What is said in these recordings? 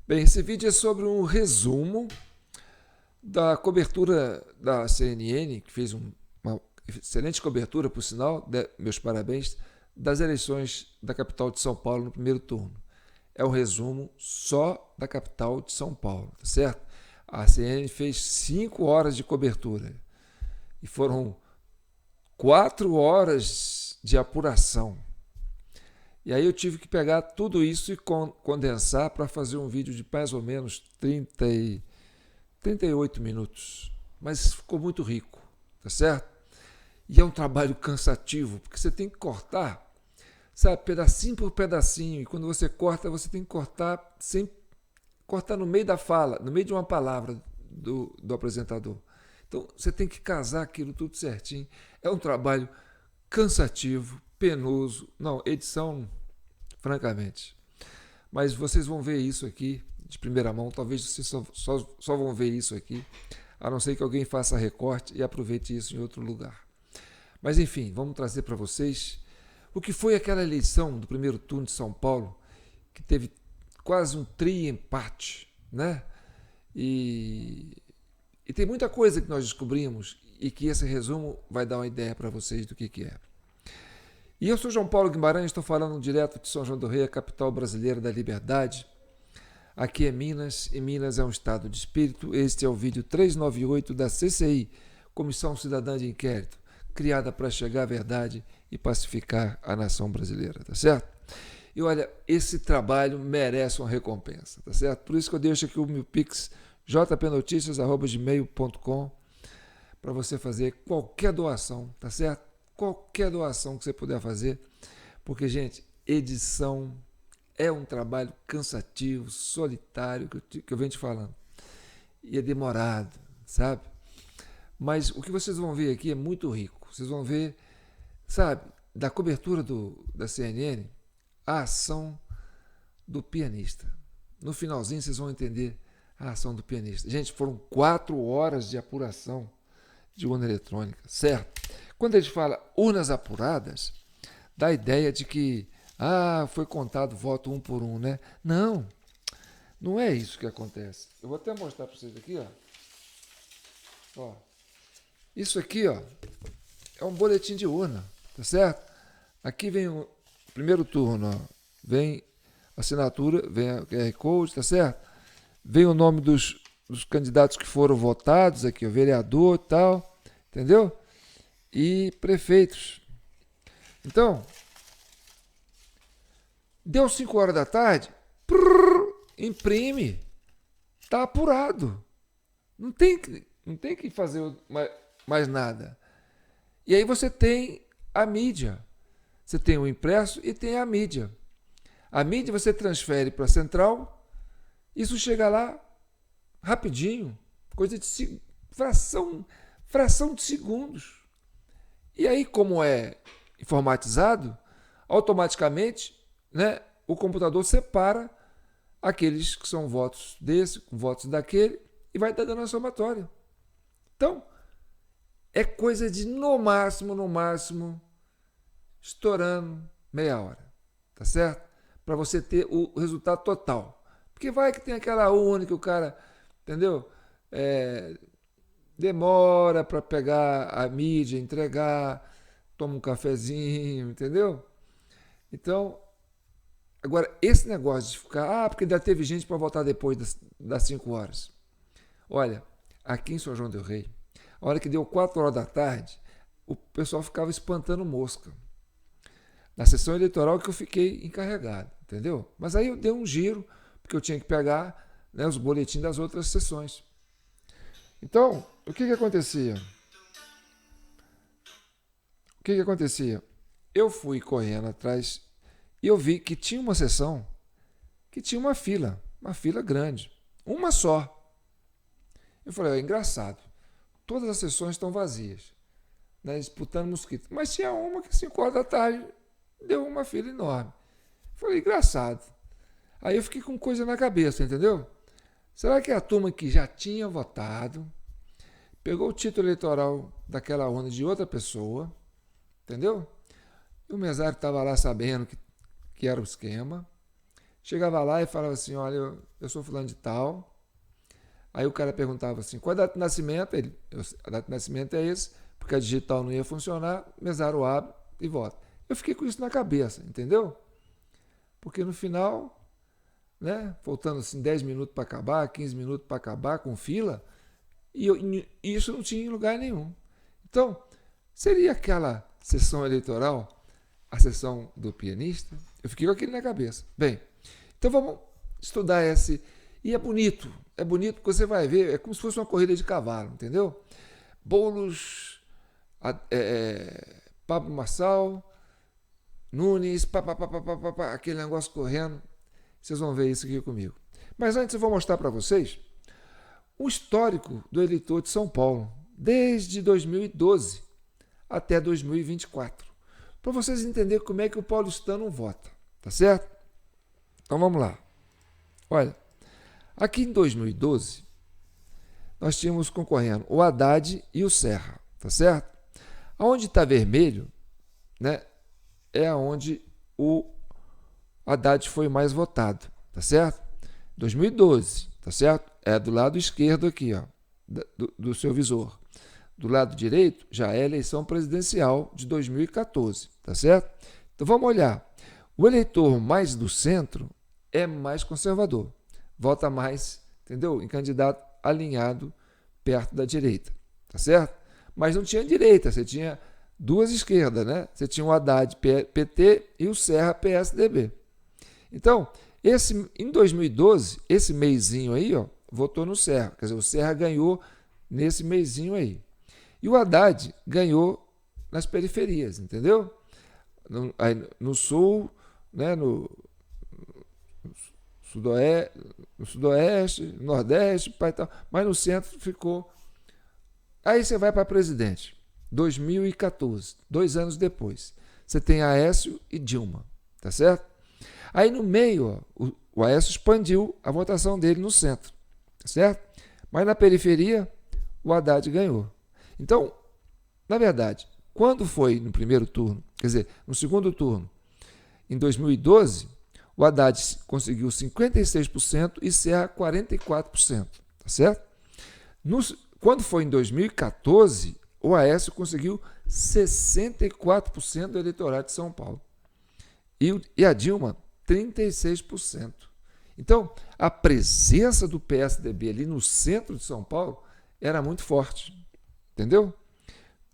Bem, esse vídeo é sobre um resumo da cobertura da CNN, que fez uma excelente cobertura, por sinal, meus parabéns, das eleições da capital de São Paulo no primeiro turno. É um resumo só da capital de São Paulo, tá certo? A CNN fez 5 horas de cobertura e foram 4 horas de apuração. E aí eu tive que pegar tudo isso e condensar para fazer um vídeo de mais ou menos 38 minutos. Mas ficou muito rico, tá certo? E é um trabalho cansativo, porque você tem que cortar, sabe, pedacinho por pedacinho. E quando você corta, você tem que cortar sem cortar no meio da fala, no meio de uma palavra do apresentador. Então você tem que casar aquilo tudo certinho. É um trabalho cansativo, penoso. Não, edição, francamente. Mas vocês vão ver isso aqui de primeira mão. Talvez vocês só vão ver isso aqui, a não ser que alguém faça recorte e aproveite isso em outro lugar. Mas enfim, vamos trazer para vocês o que foi aquela eleição do primeiro turno de São Paulo, que teve quase um tri-empate, né? E tem muita coisa que nós descobrimos e que esse resumo vai dar uma ideia para vocês do que é. E eu sou João Paulo Guimarães, estou falando direto de São João do Rei, a capital brasileira da liberdade. Aqui é Minas, e Minas é um estado de espírito. Este é o vídeo 398 da CCI, Comissão Cidadã de Inquérito, criada para chegar à verdade e pacificar a nação brasileira, tá certo? E olha, esse trabalho merece uma recompensa, tá certo? Por isso que eu deixo aqui o meu Pix, jpnoticias@gmail.com, para você fazer qualquer doação, tá certo? Qualquer doação que você puder fazer, porque, gente, edição é um trabalho cansativo, solitário, que eu venho te falando. E é demorado, sabe? Mas o que vocês vão ver aqui é muito rico. Vocês vão ver, sabe, da cobertura da CNN, a ação do pianista. No finalzinho vocês vão entender a ação do pianista. Gente, foram 4 horas de apuração de urna eletrônica, certo? Quando a gente fala urnas apuradas, dá a ideia de que foi contado voto um por um, né? Não, não é isso que acontece. Eu vou até mostrar para vocês aqui, ó. Isso aqui, ó, é um boletim de urna, tá certo? Aqui vem o primeiro turno, ó. Vem a assinatura, vem a QR Code, tá certo? Vem o nome dos candidatos que foram votados aqui, o vereador e tal, entendeu? E prefeitos. Então, deu 5 horas da tarde, imprime, tá apurado. Não tem que fazer mais nada. E aí você tem a mídia. Você tem o impresso e tem a mídia. A mídia você transfere para a central, isso chega lá rapidinho, coisa de fração de segundos. E aí, como é informatizado, automaticamente, né, o computador separa aqueles que são votos desse, com votos daquele, e vai dando a somatória. Então, é coisa de no máximo, estourando meia hora, tá certo? Para você ter o resultado total. Porque vai que tem aquela urna que o cara, entendeu? Demora para pegar a mídia, entregar, toma um cafezinho, entendeu? Então, agora, esse negócio de ficar, porque ainda teve gente para votar depois das 5 horas. Olha, aqui em São João del Rei, a hora que deu 4 horas da tarde, o pessoal ficava espantando mosca. Na sessão eleitoral que eu fiquei encarregado, entendeu? Mas aí eu dei um giro, porque eu tinha que pegar, né, os boletins das outras sessões. Então, o que acontecia? Eu fui correndo atrás e eu vi que tinha uma sessão que tinha uma fila grande, uma só. Eu falei, é engraçado, todas as sessões estão vazias, né, disputando mosquito. Mas tinha uma que 5 horas da tarde deu uma fila enorme. Eu falei, engraçado. Aí eu fiquei com coisa na cabeça, entendeu? Será que a turma que já tinha votado pegou o título eleitoral daquela urna de outra pessoa, entendeu? E o mesário estava lá sabendo que era o esquema, chegava lá e falava assim, olha, eu sou fulano de tal. Aí o cara perguntava assim, qual é a data de nascimento? A data de nascimento é esse, porque a digital não ia funcionar, mesaram abre e vota. Eu fiquei com isso na cabeça, entendeu? Porque no final, né, faltando assim 10 minutos para acabar, 15 minutos para acabar, com fila, e isso não tinha em lugar nenhum. Então, seria aquela sessão eleitoral, a sessão do pianista? Eu fiquei com aquilo na cabeça. Bem, então vamos estudar esse. E é bonito porque você vai ver, é como se fosse uma corrida de cavalo, entendeu? Boulos, Pablo Marçal, Nunes, aquele negócio correndo. Vocês vão ver isso aqui comigo. Mas antes eu vou mostrar para vocês o histórico do eleitor de São Paulo, desde 2012 até 2024, para vocês entenderem como é que o paulistano vota, tá certo? Então vamos lá. Olha, aqui em 2012, nós tínhamos concorrendo o Haddad e o Serra, tá certo? Aonde está vermelho, né, é onde o Haddad foi mais votado, tá certo? 2012, tá certo? É do lado esquerdo aqui, ó, do seu visor. Do lado direito já é a eleição presidencial de 2014, tá certo? Então vamos olhar. O eleitor mais do centro é mais conservador, vota mais, entendeu? Em candidato alinhado perto da direita, tá certo? Mas não tinha direita, você tinha duas esquerdas, né? Você tinha o Haddad PT e o Serra PSDB. Então, em 2012, esse meizinho aí, ó, votou no Serra, quer dizer, o Serra ganhou nesse meizinho aí. E o Haddad ganhou nas periferias, entendeu? No sul, né, no sudoeste, nordeste, tal, mas no centro ficou. Aí você vai para presidente, 2014, 2 anos depois. Você tem Aécio e Dilma, tá certo? Aí no meio, ó, o Aécio expandiu a votação dele no centro, tá certo? Mas na periferia, o Haddad ganhou. Então, na verdade, quando foi no primeiro turno, quer dizer, no segundo turno, em 2012, o Haddad conseguiu 56% e Serra 44%, tá certo? Quando foi em 2014, o Aécio conseguiu 64% do eleitorado de São Paulo. E a Dilma, 36%. Então, a presença do PSDB ali no centro de São Paulo era muito forte. Entendeu?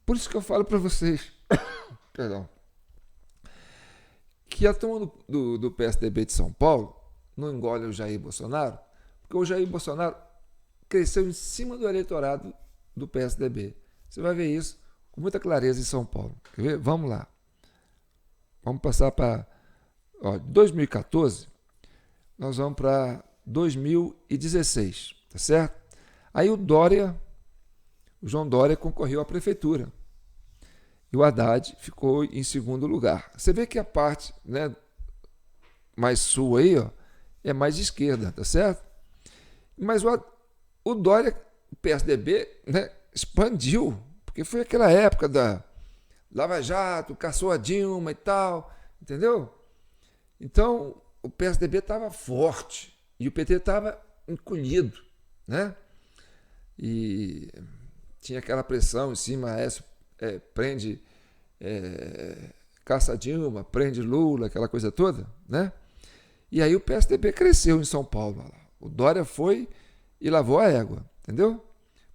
Por isso que eu falo para vocês, perdão, que a turma do PSDB de São Paulo não engole o Jair Bolsonaro, porque o Jair Bolsonaro cresceu em cima do eleitorado do PSDB. Você vai ver isso com muita clareza em São Paulo. Quer ver? Vamos lá. Vamos passar para 2014, nós vamos para 2016, tá certo? Aí o João Dória concorreu à prefeitura e o Haddad ficou em segundo lugar. Você vê que a parte, né, mais sul aí, ó, é mais de esquerda, tá certo? Mas o Dória, o PSDB, né, expandiu, porque foi aquela época da Lava Jato, caçou a Dilma e tal, entendeu? Então, o PSDB estava forte e o PT estava encolhido, né? E tinha aquela pressão em cima, prende, caça Dilma, prende Lula, aquela coisa toda, né? E aí o PSDB cresceu em São Paulo. O Dória foi e lavou a égua, entendeu?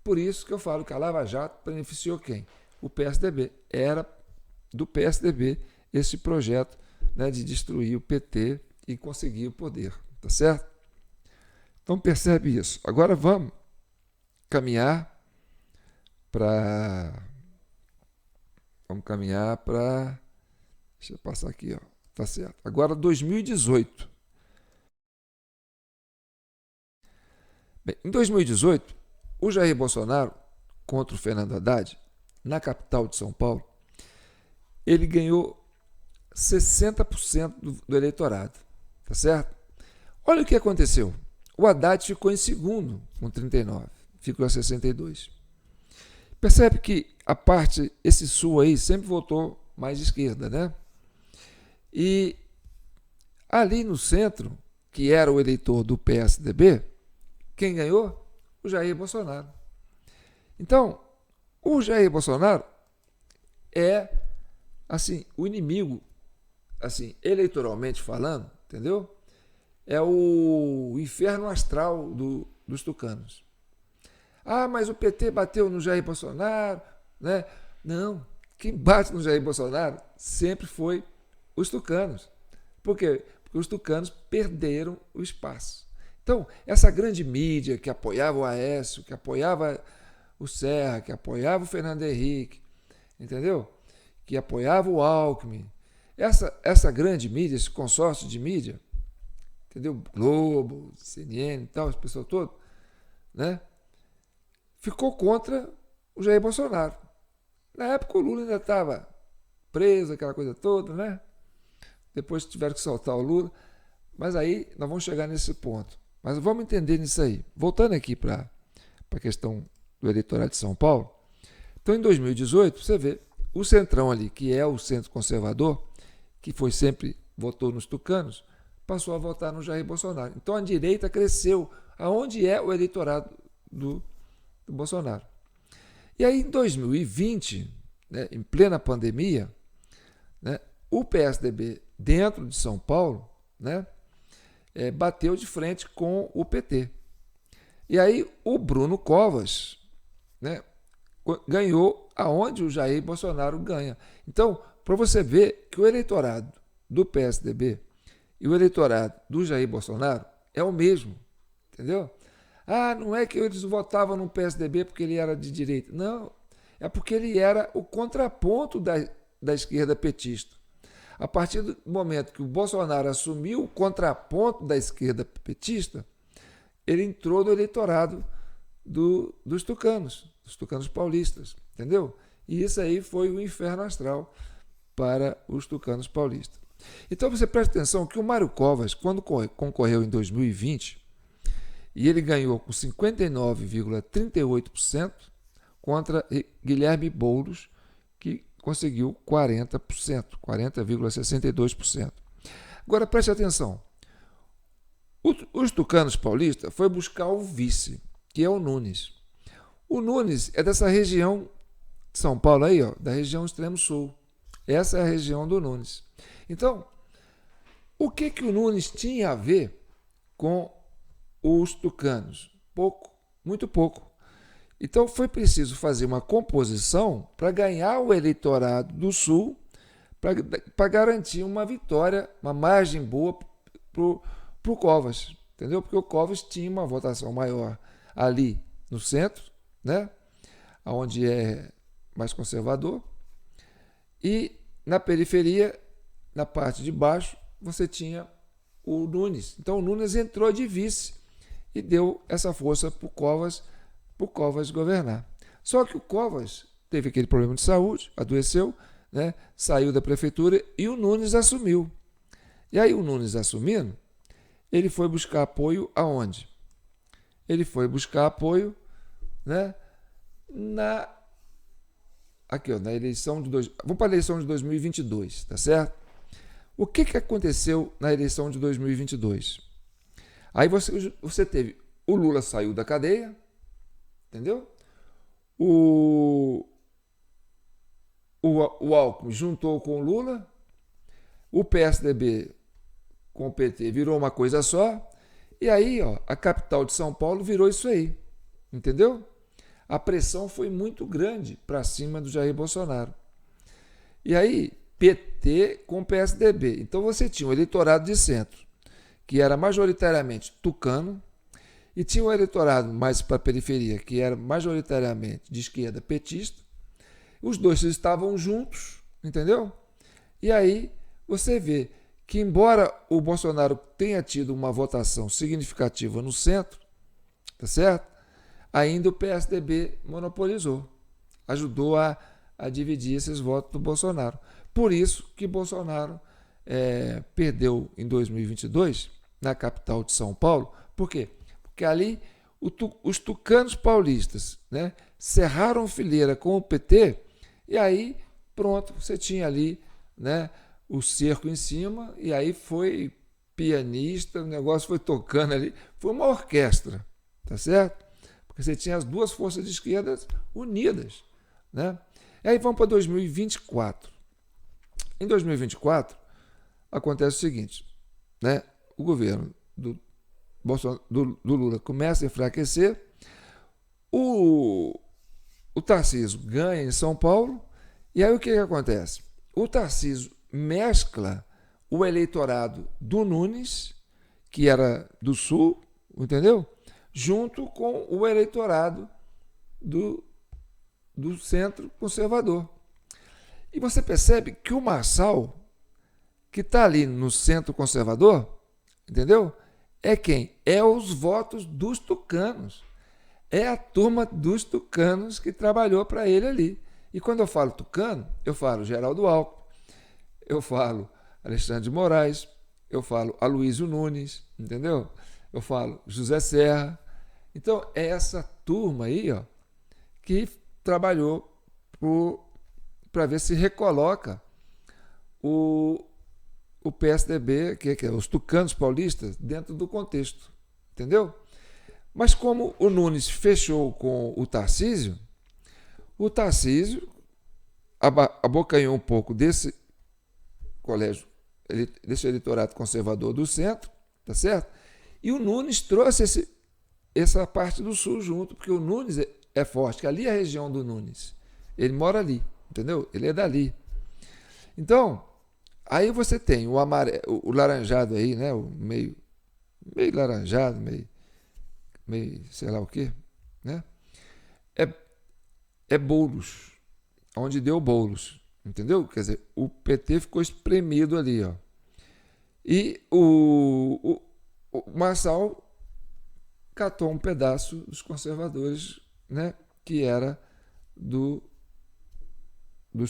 Por isso que eu falo que a Lava Jato beneficiou quem? O PSDB. Era do PSDB esse projeto, né, de destruir o PT e conseguir o poder, tá certo? Então percebe isso. Agora vamos caminhar para... Deixa eu passar aqui, ó. Tá certo. Agora 2018. Bem, em 2018, o Jair Bolsonaro contra o Fernando Haddad, na capital de São Paulo, ele ganhou 60% do eleitorado, tá certo? Olha o que aconteceu. O Haddad ficou em segundo, com 39%, ficou a 62%. Percebe que esse sul aí sempre votou mais de esquerda, né? E ali no centro, que era o eleitor do PSDB, quem ganhou? O Jair Bolsonaro. Então, o Jair Bolsonaro é, assim, o inimigo, assim, eleitoralmente falando, entendeu? É o inferno astral dos tucanos. Ah, mas o PT bateu no Jair Bolsonaro, né? Não, quem bate no Jair Bolsonaro sempre foi os tucanos. Por quê? Porque os tucanos perderam o espaço. Então, essa grande mídia que apoiava o Aécio, que apoiava o Serra, que apoiava o Fernando Henrique, entendeu? Que apoiava o Alckmin. Essa grande mídia, esse consórcio de mídia, entendeu? Globo, CNN e tal, esse pessoal todo, né? Ficou contra o Jair Bolsonaro. Na época o Lula ainda estava preso, aquela coisa toda, né? Depois tiveram que soltar o Lula. Mas aí nós vamos chegar nesse ponto. Mas vamos entender nisso aí. Voltando aqui para a questão do eleitorado de São Paulo. Então, em 2018, você vê o Centrão ali, que é o centro conservador, que foi sempre, votou nos tucanos, passou a votar no Jair Bolsonaro. Então, a direita cresceu. Aonde é o eleitorado do Bolsonaro? E aí, em 2020, né, em plena pandemia, né, o PSDB, dentro de São Paulo, né, bateu de frente com o PT. E aí o Bruno Covas, né, ganhou aonde o Jair Bolsonaro ganha. Então, para você ver que o eleitorado do PSDB e o eleitorado do Jair Bolsonaro é o mesmo, entendeu? Ah, não é que eles votavam no PSDB porque ele era de direita. Não, é porque ele era o contraponto da esquerda petista. A partir do momento que o Bolsonaro assumiu o contraponto da esquerda petista, ele entrou no eleitorado dos tucanos paulistas, entendeu? E isso aí foi o inferno astral para os tucanos paulistas. Então você presta atenção que o Mário Covas, quando concorreu em 2020, e ele ganhou com 59,38% contra Guilherme Boulos, que conseguiu 40%, 40,62%. Agora preste atenção. Os tucanos paulistas foi buscar o vice, que é o Nunes. O Nunes é dessa região de São Paulo aí, ó, da região extremo sul. Essa é a região do Nunes. Então, o que o Nunes tinha a ver com os tucanos? Pouco, muito pouco. Então foi preciso fazer uma composição para ganhar o eleitorado do Sul, para garantir uma vitória, uma margem boa para o Covas, entendeu? Porque o Covas tinha uma votação maior ali no centro, né? Onde é mais conservador, e na periferia, na parte de baixo, você tinha o Nunes. Então o Nunes entrou de vice e deu essa força para o Covas governar. Só que o Covas teve aquele problema de saúde, adoeceu, né? Saiu da prefeitura e o Nunes assumiu. E aí o Nunes assumindo, ele foi buscar apoio aonde? Ele foi buscar apoio, né, na eleição de... Vamos para a eleição de 2022, tá certo? O que aconteceu na eleição de 2022? Aí você teve... O Lula saiu da cadeia, entendeu? O Alckmin juntou com o Lula, o PSDB com o PT virou uma coisa só, e aí, ó, a capital de São Paulo virou isso aí, entendeu? A pressão foi muito grande para cima do Jair Bolsonaro. E aí, PT com PSDB. Então você tinha um eleitorado de centro, que era majoritariamente tucano, e tinha um eleitorado mais para a periferia, que era majoritariamente de esquerda petista. Os dois estavam juntos, entendeu? E aí você vê que, embora o Bolsonaro tenha tido uma votação significativa no centro, tá certo? Ainda o PSDB monopolizou, ajudou a dividir esses votos do Bolsonaro. Por isso que Bolsonaro perdeu em 2022, na capital de São Paulo. Por quê? Porque ali os tucanos paulistas, né, cerraram fileira com o PT, e aí pronto, você tinha ali, né, o cerco em cima, e aí foi pianista, o negócio foi tocando ali, foi uma orquestra, tá certo? Porque você tinha as duas forças de esquerda unidas, né? E aí vamos para 2024. Em 2024, acontece o seguinte, né? O governo do Lula começa a enfraquecer, o Tarcísio ganha em São Paulo, e aí o que acontece? O Tarcísio mescla o eleitorado do Nunes, que era do Sul, entendeu? Junto com o eleitorado do centro conservador. E você percebe que o Marçal, que está ali no centro conservador, entendeu? É quem? É os votos dos tucanos. É a turma dos tucanos que trabalhou para ele ali. E quando eu falo tucano, eu falo Geraldo Alckmin, eu falo Alexandre de Moraes, eu falo Aloysio Nunes, entendeu? Eu falo José Serra. Então, é essa turma aí, ó, que trabalhou para ver se recoloca o PSDB, que é os tucanos paulistas, dentro do contexto, entendeu? Mas como o Nunes fechou com o Tarcísio abocanhou um pouco desse colégio, desse eleitorado conservador do centro, tá certo? E o Nunes trouxe essa parte do sul junto, porque o Nunes é forte, que ali é a região do Nunes. Ele mora ali, entendeu? Ele é dali. Então, aí você tem o amarelo, o laranjado aí, né? O meio laranjado, meio sei lá o quê, né? É Boulos, onde deu Boulos, entendeu? Quer dizer, o PT ficou espremido ali, ó. E o Marçal catou um pedaço dos conservadores, né? Que era dos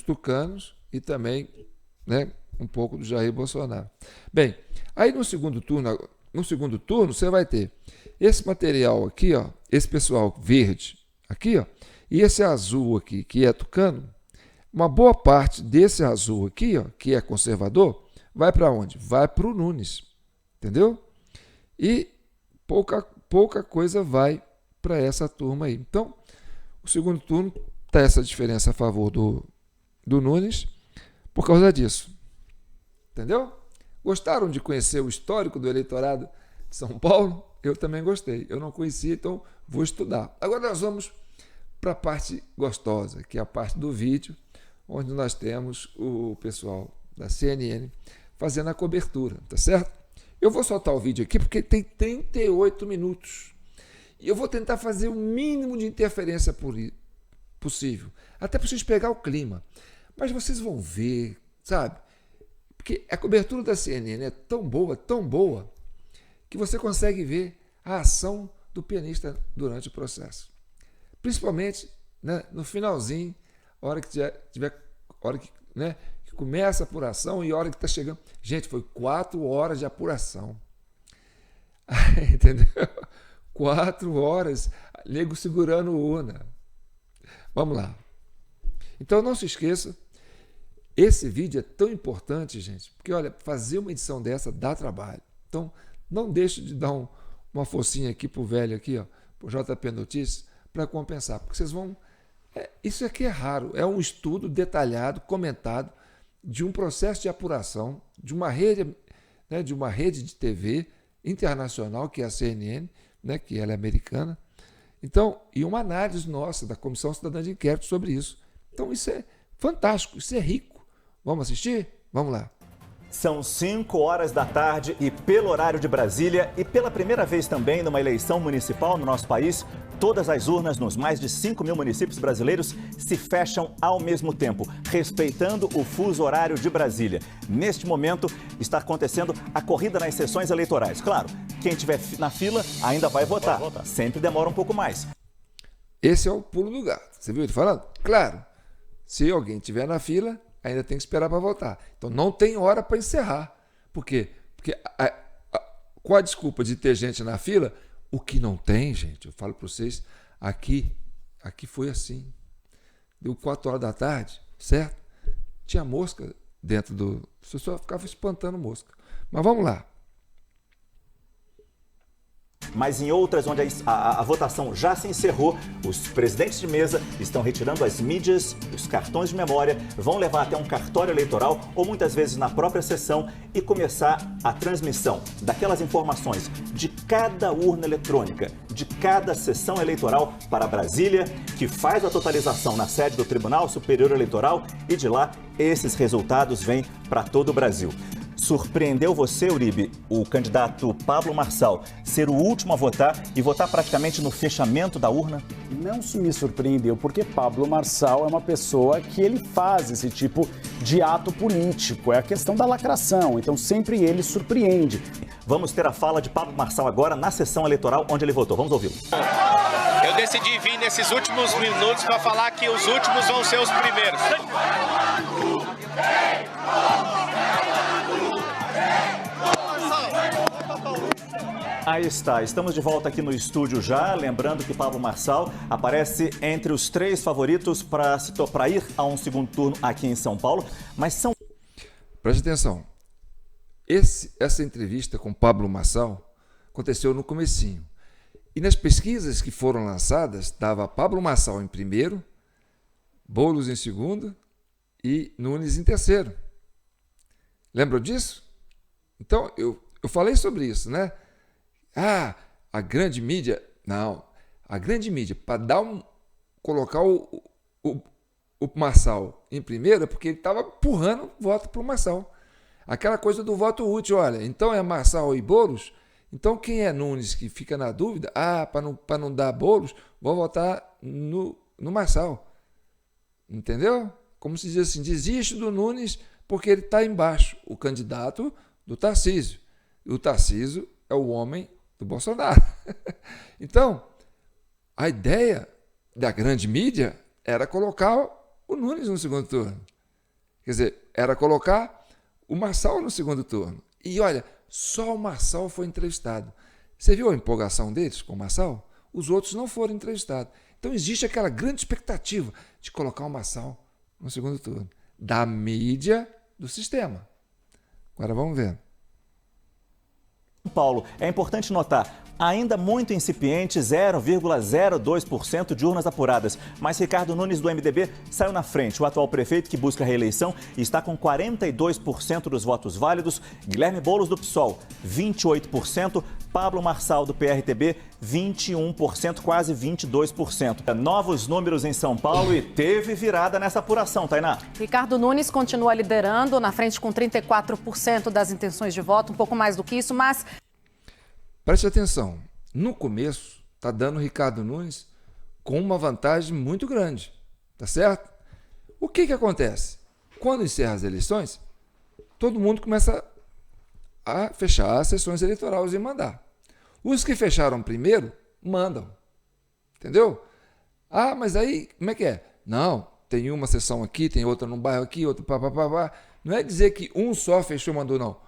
tucanos e também, né? Um pouco do Jair Bolsonaro. Bem, aí no segundo turno você vai ter esse material aqui, ó, esse pessoal verde aqui, ó, e esse azul aqui, que é tucano. Uma boa parte desse azul aqui, ó, que é conservador, vai para onde? Vai para o Nunes, entendeu? E pouca coisa vai para essa turma aí. Então, o segundo turno está essa diferença a favor do Nunes por causa disso. Entendeu? Gostaram de conhecer o histórico do eleitorado de São Paulo? Eu também gostei. Eu não conhecia, então vou estudar. Agora nós vamos para a parte gostosa, que é a parte do vídeo, onde nós temos o pessoal da CNN fazendo a cobertura, tá certo? Eu vou soltar o vídeo aqui porque tem 38 minutos. E eu vou tentar fazer o mínimo de interferência possível, até para vocês pegar o clima. Mas vocês vão ver, sabe? Porque a cobertura da CNN é tão boa, que você consegue ver a ação do pianista durante o processo. Principalmente, né, no finalzinho, a hora que né, que começa a apuração e a hora que está chegando. Gente, foi 4 horas de apuração. Entendeu? 4 horas, nego segurando urna. Vamos lá. Então não se esqueça, esse vídeo é tão importante, gente, porque olha, fazer uma edição dessa dá trabalho. Então não deixe de dar uma forcinha aqui pro velho aqui, ó, pro JP Notícias, para compensar, porque vocês vão... isso aqui é raro, é um estudo detalhado, comentado, de um processo de apuração, de uma rede, né, de TV internacional, que é a CNN, né, que ela é americana. Então, e uma análise nossa, da Comissão Cidadã de Inquérito sobre isso. Então isso é fantástico, isso é rico. Vamos assistir? Vamos lá. São 5 horas da tarde e pelo horário de Brasília e pela primeira vez também numa eleição municipal no nosso país, todas as urnas nos mais de 5 mil municípios brasileiros se fecham ao mesmo tempo, respeitando o fuso horário de Brasília. Neste momento está acontecendo a corrida nas sessões eleitorais. Claro, quem estiver na fila ainda vai votar. Sempre demora um pouco mais. Esse é o pulo do gato. Você viu ele falando? Claro, se alguém estiver na fila, ainda tem que esperar para votar. Então não tem hora para encerrar. Por quê? Porque com a desculpa de ter gente na fila, o que não tem, gente, eu falo para vocês, aqui foi assim. Deu 4 horas da tarde, certo? Tinha mosca dentro do... As pessoas ficavam espantando mosca. Mas vamos lá. mas em outras onde a votação já se encerrou, os presidentes de mesa estão retirando as mídias, os cartões de memória, vão levar até um cartório eleitoral ou muitas vezes na própria sessão e começar a transmissão daquelas informações de cada urna eletrônica, de cada sessão eleitoral para Brasília, que faz a totalização na sede do Tribunal Superior Eleitoral e de lá esses resultados vêm para todo o Brasil. Surpreendeu você, Uribe, o candidato Pablo Marçal, ser o último a votar e votar praticamente no fechamento da urna? Não me surpreendeu, porque Pablo Marçal é uma pessoa que ele faz esse tipo de ato político. É a questão da lacração, então sempre ele surpreende. Vamos ter a fala de Pablo Marçal agora na sessão eleitoral onde ele votou. Vamos ouvi-lo. Eu decidi vir nesses últimos minutos para falar que os últimos vão ser os primeiros. Aí está, estamos de volta aqui no estúdio já, lembrando que Pablo Marçal aparece entre os 3 favoritos para ir a um segundo turno aqui em São Paulo, mas são... Preste atenção, essa entrevista com Pablo Marçal aconteceu no comecinho, e nas pesquisas que foram lançadas, estava Pablo Marçal em primeiro, Boulos em segundo e Nunes em terceiro. Lembram disso? Então, eu falei sobre isso, né? A grande mídia... Não, a grande mídia, para colocar o Marçal em primeiro, é porque ele estava empurrando voto para o Marçal. Aquela coisa do voto útil, olha, então é Marçal e Boulos, então quem é Nunes que fica na dúvida, para não dar Boulos, vou votar no Marçal. Entendeu? Como se diz assim, desiste do Nunes porque ele está embaixo, o candidato do Tarcísio. E o Tarcísio é o homem do Bolsonaro. Então, a ideia da grande mídia era colocar o Nunes no segundo turno. Quer dizer, era colocar o Marçal no segundo turno. E olha, só o Marçal foi entrevistado. Você viu a empolgação deles com o Marçal? Os outros não foram entrevistados. Então existe aquela grande expectativa de colocar o Marçal no segundo turno. Da mídia, do sistema. Agora vamos ver. Paulo, é importante notar, ainda muito incipiente, 0,02% de urnas apuradas. Mas Ricardo Nunes, do MDB, saiu na frente. O atual prefeito, que busca a reeleição, está com 42% dos votos válidos. Guilherme Boulos, do PSOL, 28%. Pablo Marçal, do PRTB, 21%, quase 22%. Novos números em São Paulo e teve virada nessa apuração, Tainá. Ricardo Nunes continua liderando, na frente com 34% das intenções de voto, um pouco mais do que isso, mas... Preste atenção, no começo está dando Ricardo Nunes com uma vantagem muito grande, tá certo? O que acontece? Quando encerra as eleições, todo mundo começa a fechar as sessões eleitorais e mandar. Os que fecharam primeiro, mandam. Entendeu? Mas aí, como é que é? Não, tem uma sessão aqui, tem outra num bairro aqui, outra pá. Não é dizer que um só fechou e mandou, não.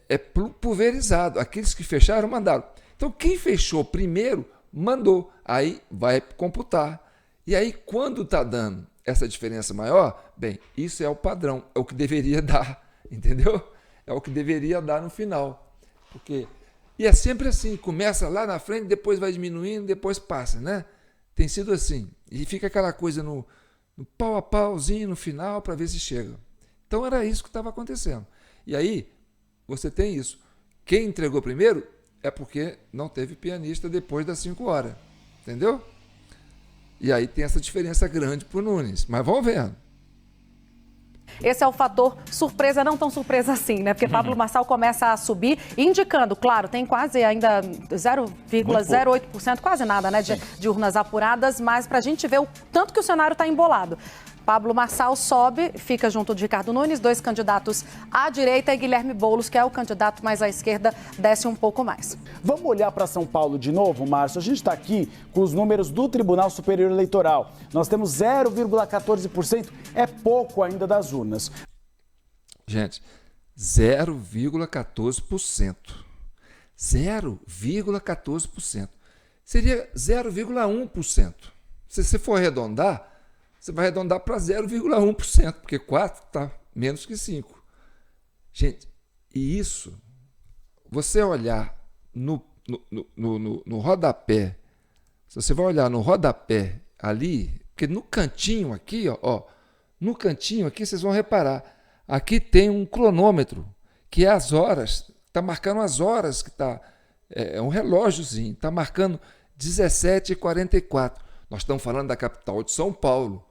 É pulverizado. Aqueles que fecharam, mandaram. Então, quem fechou primeiro, mandou. Aí vai computar. E aí, quando está dando essa diferença maior, bem, isso é o padrão, é o que deveria dar, entendeu? É o que deveria dar no final. E é sempre assim, começa lá na frente, depois vai diminuindo, depois passa, né? Tem sido assim. E fica aquela coisa no pau a pauzinho no final para ver se chega. Então era isso que estava acontecendo. E aí, você tem isso. Quem entregou primeiro é porque não teve pianista depois das 5 horas. Entendeu? E aí tem essa diferença grande para o Nunes. Mas vamos vendo. Esse é o fator surpresa, não tão surpresa assim, né? Porque Pablo Marçal começa a subir, indicando, claro, tem quase ainda 0,08%, quase nada, né, de urnas apuradas, mas para a gente ver o tanto que o cenário está embolado. Pablo Marçal sobe, fica junto de Ricardo Nunes, 2 candidatos à direita, e Guilherme Boulos, que é o candidato mais à esquerda, desce um pouco mais. Vamos olhar para São Paulo de novo, Márcio? A gente está aqui com os números do Tribunal Superior Eleitoral. Nós temos 0,14%, é pouco ainda das urnas. Gente, 0,14%. 0,14%. Seria 0,1%. Se você for arredondar, você vai arredondar para 0,1%, porque 4 está menos que 5. Gente, e isso, você olhar no rodapé, se você vai olhar no rodapé ali, porque no cantinho aqui, no cantinho aqui vocês vão reparar, aqui tem um cronômetro, que é as horas, está marcando as horas, que é um relógiozinho, está marcando 17h44. Nós estamos falando da capital de São Paulo,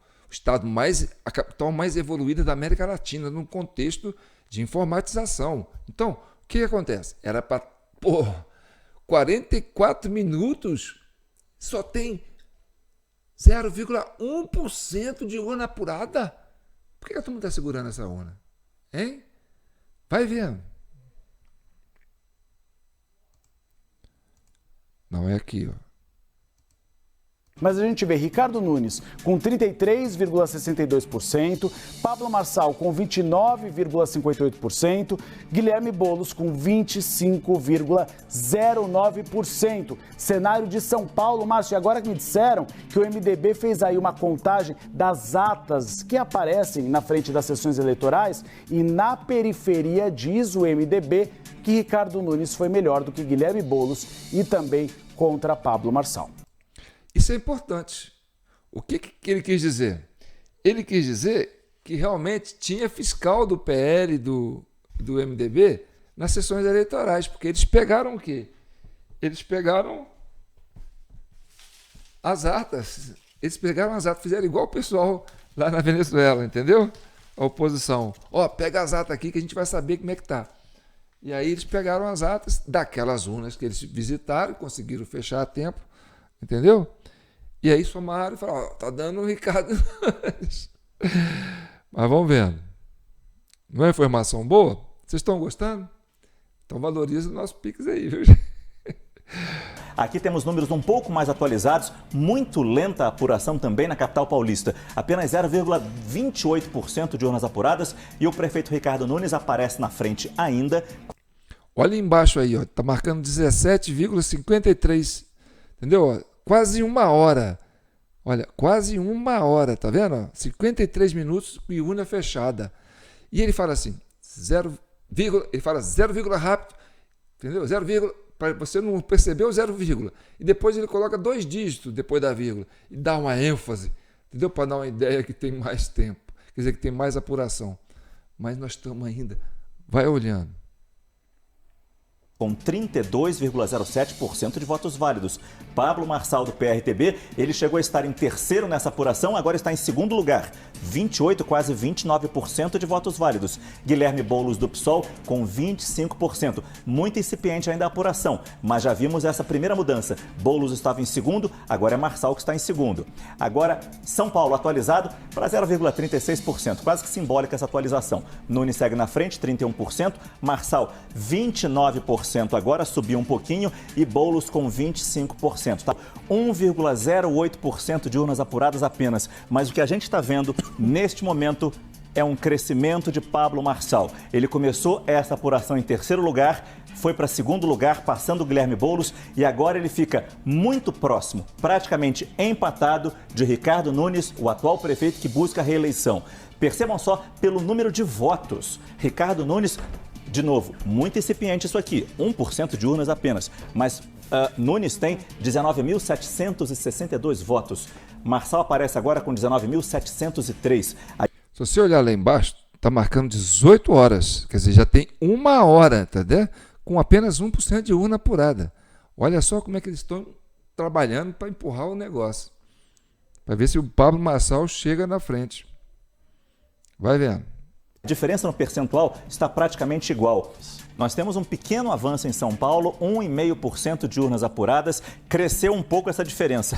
a capital mais evoluída da América Latina, num contexto de informatização. Então, o que acontece? Era para 44 minutos, só tem 0,1% de urna apurada. Por que a turma está segurando essa urna? Hein? Vai vendo. Não é aqui, Mas a gente vê Ricardo Nunes com 33,62%, Pablo Marçal com 29,58%, Guilherme Boulos com 25,09%. Cenário de São Paulo, Márcio, e agora que me disseram que o MDB fez aí uma contagem das atas que aparecem na frente das sessões eleitorais e na periferia diz o MDB que Ricardo Nunes foi melhor do que Guilherme Boulos e também contra Pablo Marçal. Isso é importante. O que ele quis dizer? Ele quis dizer que realmente tinha fiscal do PL e do MDB nas sessões eleitorais, porque eles pegaram o quê? Eles pegaram as atas. Eles pegaram as atas, fizeram igual o pessoal lá na Venezuela, entendeu? A oposição. Pega as atas aqui que a gente vai saber como é que tá. E aí eles pegaram as atas daquelas urnas que eles visitaram, conseguiram fechar a tempo, entendeu? E aí somaram e falaram, tá dando o Ricardo Nunes. Mas vamos vendo. Não é informação boa? Vocês estão gostando? Então valoriza o nosso Pix aí, viu, gente? Aqui temos números um pouco mais atualizados, muito lenta a apuração também na capital paulista. Apenas 0,28% de urnas apuradas e o prefeito Ricardo Nunes aparece na frente ainda. Olha embaixo aí, tá marcando 17,53, entendeu? Quase uma hora. Olha, quase uma hora, tá vendo? 53 minutos e urna fechada. E ele fala assim, ele fala 0, rápido, entendeu? 0, para você não perceber o 0, e depois ele coloca 2 dígitos depois da vírgula e dá uma ênfase, entendeu? Para dar uma ideia que tem mais tempo, quer dizer que tem mais apuração. Mas nós estamos ainda, vai olhando. Com 32,07% de votos válidos. Pablo Marçal, do PRTB, ele chegou a estar em terceiro nessa apuração, agora está em segundo lugar. 28, quase 29% de votos válidos. Guilherme Boulos, do PSOL, com 25%. Muito incipiente ainda a apuração, mas já vimos essa primeira mudança. Boulos estava em segundo, agora é Marçal que está em segundo. Agora, São Paulo atualizado para 0,36%, quase que simbólica essa atualização. Nunes segue na frente, 31%, Marçal, 29%. Agora subiu um pouquinho e Boulos com 25%. Tá? 1,08% de urnas apuradas apenas. Mas o que a gente está vendo neste momento é um crescimento de Pablo Marçal. Ele começou essa apuração em terceiro lugar, foi para segundo lugar, passando o Guilherme Boulos, e agora ele fica muito próximo, praticamente empatado, de Ricardo Nunes, o atual prefeito que busca a reeleição. Percebam só pelo número de votos. Ricardo Nunes, de novo, muito incipiente isso aqui, 1% de urnas apenas, mas Nunes tem 19.762 votos. Marçal aparece agora com 19.703. Se você olhar lá embaixo, está marcando 18 horas, quer dizer, já tem uma hora, entendeu? Com apenas 1% de urna apurada. Olha só como é que eles estão trabalhando para empurrar o negócio, para ver se o Pablo Marçal chega na frente. Vai vendo. A diferença no percentual está praticamente igual. Nós temos um pequeno avanço em São Paulo, 1,5% de urnas apuradas. Cresceu um pouco essa diferença.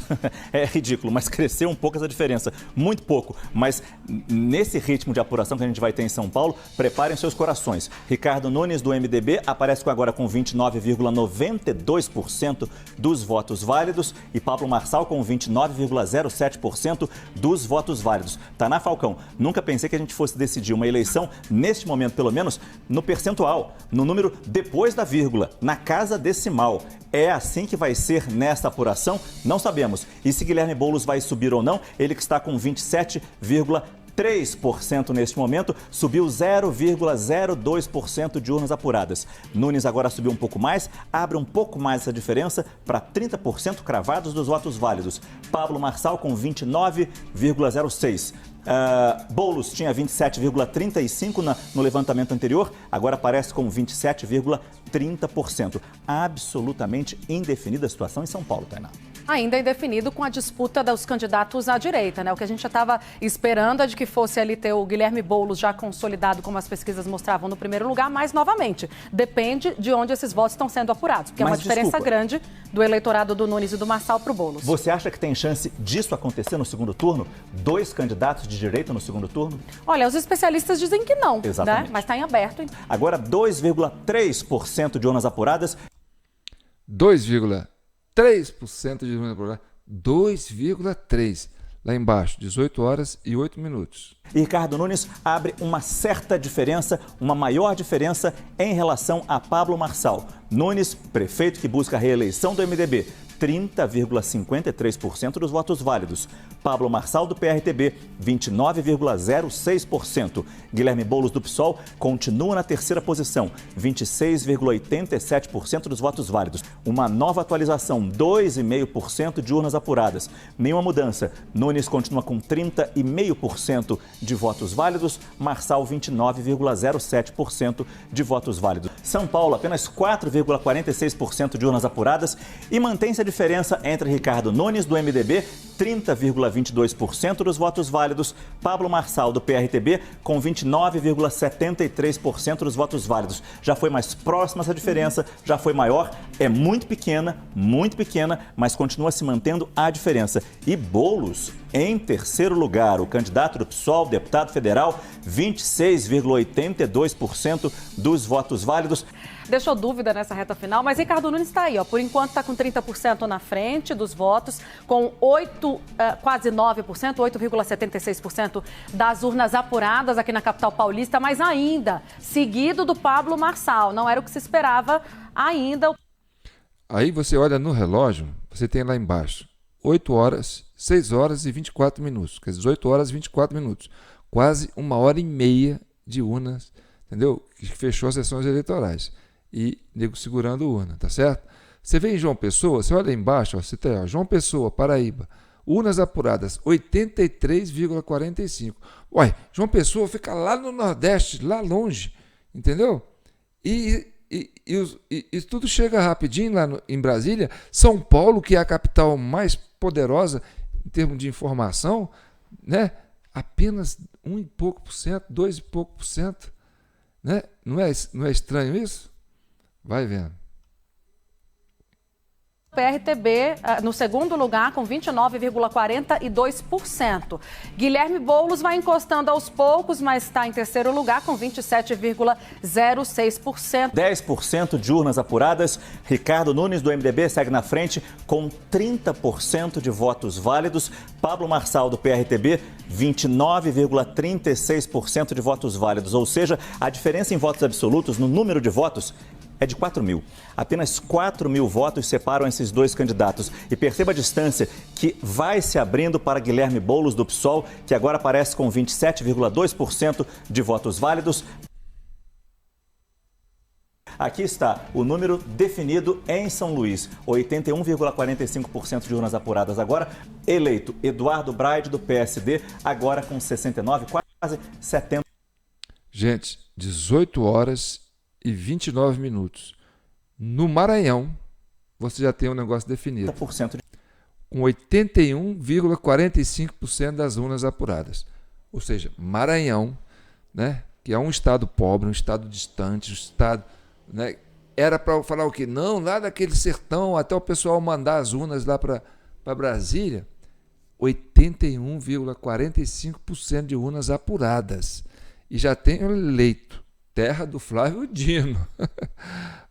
É ridículo, mas cresceu um pouco essa diferença. Muito pouco. Mas nesse ritmo de apuração que a gente vai ter em São Paulo, preparem seus corações. Ricardo Nunes, do MDB, aparece agora com 29,92% dos votos válidos e Pablo Marçal com 29,07% dos votos válidos. Taná Falcão, nunca pensei que a gente fosse decidir uma eleição, neste momento pelo menos, no percentual, no número depois da vírgula, na casa decimal. É assim que vai ser nesta apuração? Não sabemos. E se Guilherme Boulos vai subir ou não, ele que está com 27,3% 3% neste momento, subiu 0,02% de urnas apuradas. Nunes agora subiu um pouco mais, abre um pouco mais essa diferença para 30% cravados dos votos válidos. Pablo Marçal com 29,06%. Boulos tinha 27,35% no levantamento anterior, agora aparece com 27,30%. Absolutamente indefinida a situação em São Paulo, Tainá. Ainda indefinido com a disputa dos candidatos à direita, né? O que a gente já estava esperando é de que fosse ali ter o Guilherme Boulos já consolidado, como as pesquisas mostravam, no primeiro lugar, mas, novamente, depende de onde esses votos estão sendo apurados, porque é uma diferença grande do eleitorado do Nunes e do Marçal para o Boulos. Você acha que tem chance disso acontecer no segundo turno? 2 candidatos de direita no segundo turno? Olha, os especialistas dizem que não, exatamente, né? Mas está em aberto. Agora, 2,3% de urnas apuradas. 2,3% de urnas apuradas. 2,3%. Lá embaixo, 18 horas e 8 minutos. E Ricardo Nunes abre uma certa diferença, uma maior diferença em relação a Pablo Marçal. Nunes, prefeito que busca a reeleição do MDB, 30,53% dos votos válidos. Pablo Marçal, do PRTB, 29,06%. Guilherme Boulos, do PSOL, continua na terceira posição, 26,87% dos votos válidos. Uma nova atualização, 2,5% de urnas apuradas. Nenhuma mudança. Nunes continua com 30,5% de votos válidos. Marçal, 29,07% de votos válidos. São Paulo, apenas 4,46% de urnas apuradas e mantém-se a diferença entre Ricardo Nunes, do MDB, 30,22% dos votos válidos, Pablo Marçal, do PRTB, com 29,73% dos votos válidos. Já foi mais próxima essa diferença, já foi maior, é muito pequena, mas continua se mantendo a diferença. E Boulos, em terceiro lugar, o candidato do PSOL, deputado federal, 26,82% dos votos válidos. Deixou dúvida nessa reta final, mas Ricardo Nunes está aí, ó. Por enquanto está com 30% na frente dos votos, com quase 9%, 8,76% das urnas apuradas aqui na capital paulista, mas ainda seguido do Pablo Marçal. Não era o que se esperava ainda. Aí você olha no relógio, você tem lá embaixo 8 horas, 6 horas e 24 minutos, quer dizer, 18 horas e 24 minutos. Quase 1h30 de urnas, entendeu? Que fechou as sessões eleitorais. E nego segurando urna, tá certo? Você vê em João Pessoa, você olha aí embaixo, ó, você tem, ó, João Pessoa, Paraíba, urnas apuradas, 83,45. Ué, João Pessoa fica lá no Nordeste, lá longe, entendeu? E tudo chega rapidinho lá em Brasília. São Paulo, que é a capital mais poderosa em termos de informação, né? Apenas 1 e pouco por cento, 2 e pouco por cento, né? Não é estranho isso? Vai vendo. PRTB no segundo lugar com 29,42%. Guilherme Boulos vai encostando aos poucos, mas está em terceiro lugar com 27,06%. 10% de urnas apuradas. Ricardo Nunes, do MDB, segue na frente com 30% de votos válidos. Pablo Marçal, do PRTB, 29,36% de votos válidos. Ou seja, a diferença em votos absolutos, no número de votos, é de 4 mil. Apenas 4 mil votos separam esses dois candidatos. E perceba a distância que vai se abrindo para Guilherme Boulos, do PSOL, que agora aparece com 27,2% de votos válidos. Aqui está o número definido em São Luís, 81,45% de urnas apuradas agora. Eleito Eduardo Braide, do PSD, agora com 69, quase 70%. Gente, 18 horas e 29 minutos. No Maranhão, você já tem um negócio definido. Com 81,45% das urnas apuradas. Ou seja, Maranhão, né, que é um estado pobre, um estado distante, um estado, né, era para falar o quê? Não, lá daquele sertão, até o pessoal mandar as urnas lá para Brasília. 81,45% de urnas apuradas. E já tem eleito. Terra do Flávio Dino.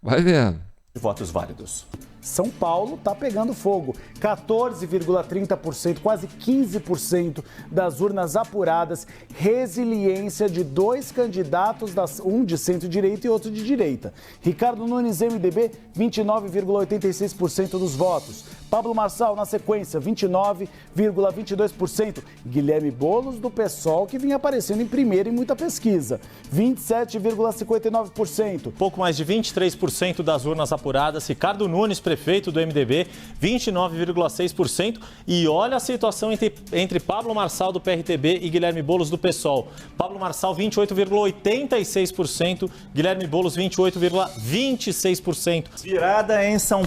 Vai vendo. Votos válidos. São Paulo está pegando fogo. 14,30%, quase 15% das urnas apuradas. Resiliência de dois candidatos, um de centro-direita e outro de direita. Ricardo Nunes, MDB, 29,86% dos votos. Pablo Marçal, na sequência, 29,22%. Guilherme Boulos, do PSOL, que vinha aparecendo em primeiro em muita pesquisa, 27,59%. Pouco mais de 23% das urnas apuradas. Ricardo Nunes, prefeito do MDB, 29,6%. E olha a situação entre Pablo Marçal, do PRTB, e Guilherme Boulos, do PSOL. Pablo Marçal, 28,86%. Guilherme Boulos, 28,26%. Virada em São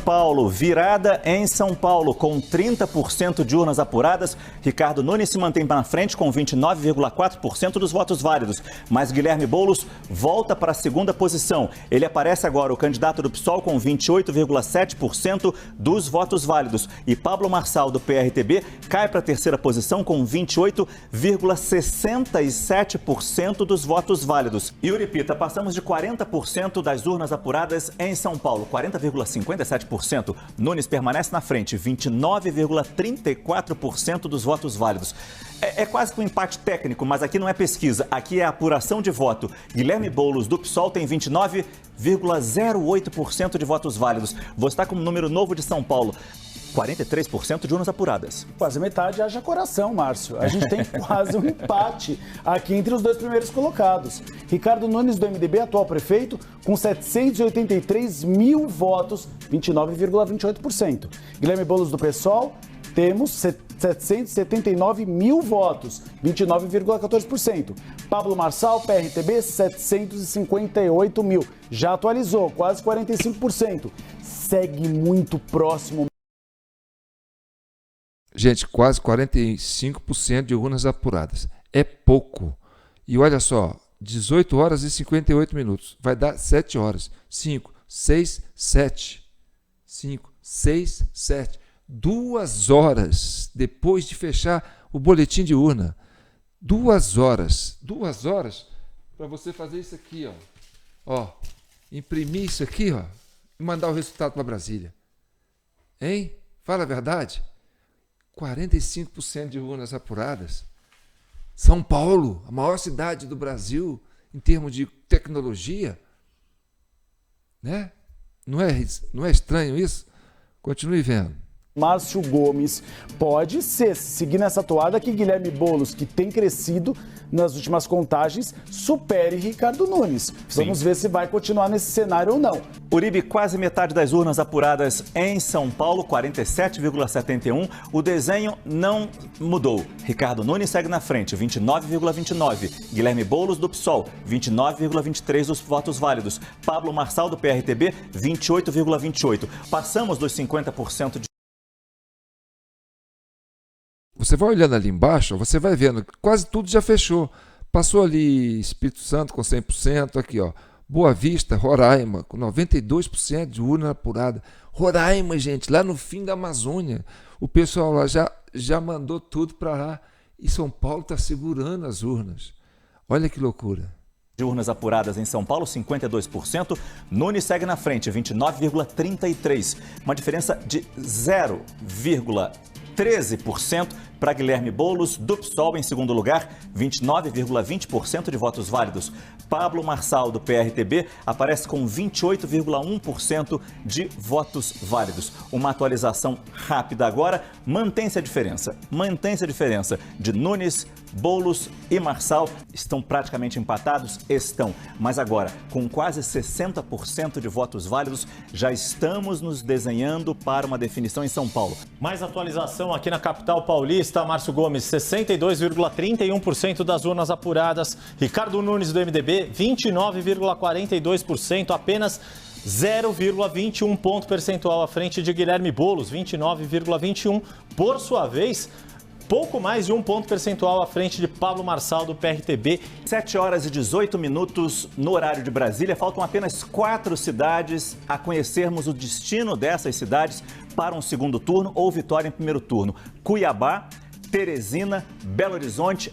Paulo, com 30% de urnas apuradas, Ricardo Nunes se mantém na frente com 29,4% dos votos válidos, mas Guilherme Boulos volta para a segunda posição. Ele aparece agora, o candidato do PSOL, com 28,7% dos votos válidos, e Pablo Marçal, do PRTB, cai para a terceira posição com 28,67% dos votos válidos. Yuri Pita, passamos de 40% das urnas apuradas em São Paulo, 40,57%. Nunes permanece na frente, 29,34% dos votos válidos. É quase que um empate técnico, mas aqui não é pesquisa, aqui é apuração de voto. Guilherme Boulos, do PSOL, tem 29,08% de votos válidos. Vou estar com um número novo de São Paulo. 43% de urnas apuradas. Quase metade haja coração, Márcio. A gente tem quase um empate aqui entre os dois primeiros colocados. Ricardo Nunes, do MDB, atual prefeito, com 783 mil votos, 29,28%. Guilherme Boulos, do PSOL, temos 779 mil votos, 29,14%. Pablo Marçal, PRTB, 758 mil. Já atualizou, quase 45%. Segue muito próximo. Gente, quase 45% de urnas apuradas. É pouco. E olha só, 18 horas e 58 minutos. Vai dar 7 horas. 5, 6, 7. 5, 6, 7. 2 horas depois de fechar o boletim de urna. 2 horas. 2 horas para você fazer isso aqui, ó. Imprimir isso aqui, ó, e mandar o resultado para Brasília. Hein? Fala a verdade. 45% de urnas apuradas. São Paulo, a maior cidade do Brasil em termos de tecnologia. Né? Não é estranho isso? Continue vendo. Márcio Gomes, pode ser, seguir nessa toada, que Guilherme Boulos, que tem crescido nas últimas contagens, supere Ricardo Nunes. Vamos ver se vai continuar nesse cenário ou não. Uribe, quase metade das urnas apuradas em São Paulo, 47,71%. O desenho não mudou. Ricardo Nunes segue na frente, 29,29%. Guilherme Boulos, do PSOL, 29,23% dos votos válidos. Pablo Marçal, do PRTB, 28,28%. Passamos dos 50% de... Você vai olhando ali embaixo, você vai vendo que quase tudo já fechou. Passou ali Espírito Santo com 100%, aqui ó, Boa Vista, Roraima, com 92% de urna apurada. Roraima, gente, lá no fim da Amazônia. O pessoal lá já mandou tudo para lá. E São Paulo está segurando as urnas. Olha que loucura. De urnas apuradas em São Paulo, 52%. Nunes segue na frente, 29,33%. Uma diferença de 0,13% para Guilherme Boulos, do PSOL, em segundo lugar, 29,20% de votos válidos. Pablo Marçal, do PRTB, aparece com 28,1% de votos válidos. Uma atualização rápida agora, mantém-se a diferença. Mantém-se a diferença de Nunes, Boulos e Marçal. Estão praticamente empatados? Estão. Mas agora, com quase 60% de votos válidos, já estamos nos desenhando para uma definição em São Paulo. Mais atualização aqui na capital paulista. Márcio Gomes, 62,31% das urnas apuradas. Ricardo Nunes, do MDB, 29,42%, apenas 0,21 ponto percentual à frente de Guilherme Boulos, 29,21%. Por sua vez, pouco mais de 1 ponto percentual à frente de Pablo Marçal, do PRTB. 7 horas e 18 minutos no horário de Brasília. Faltam apenas 4 cidades a conhecermos o destino dessas cidades para um segundo turno ou vitória em primeiro turno. Cuiabá, Teresina, Belo Horizonte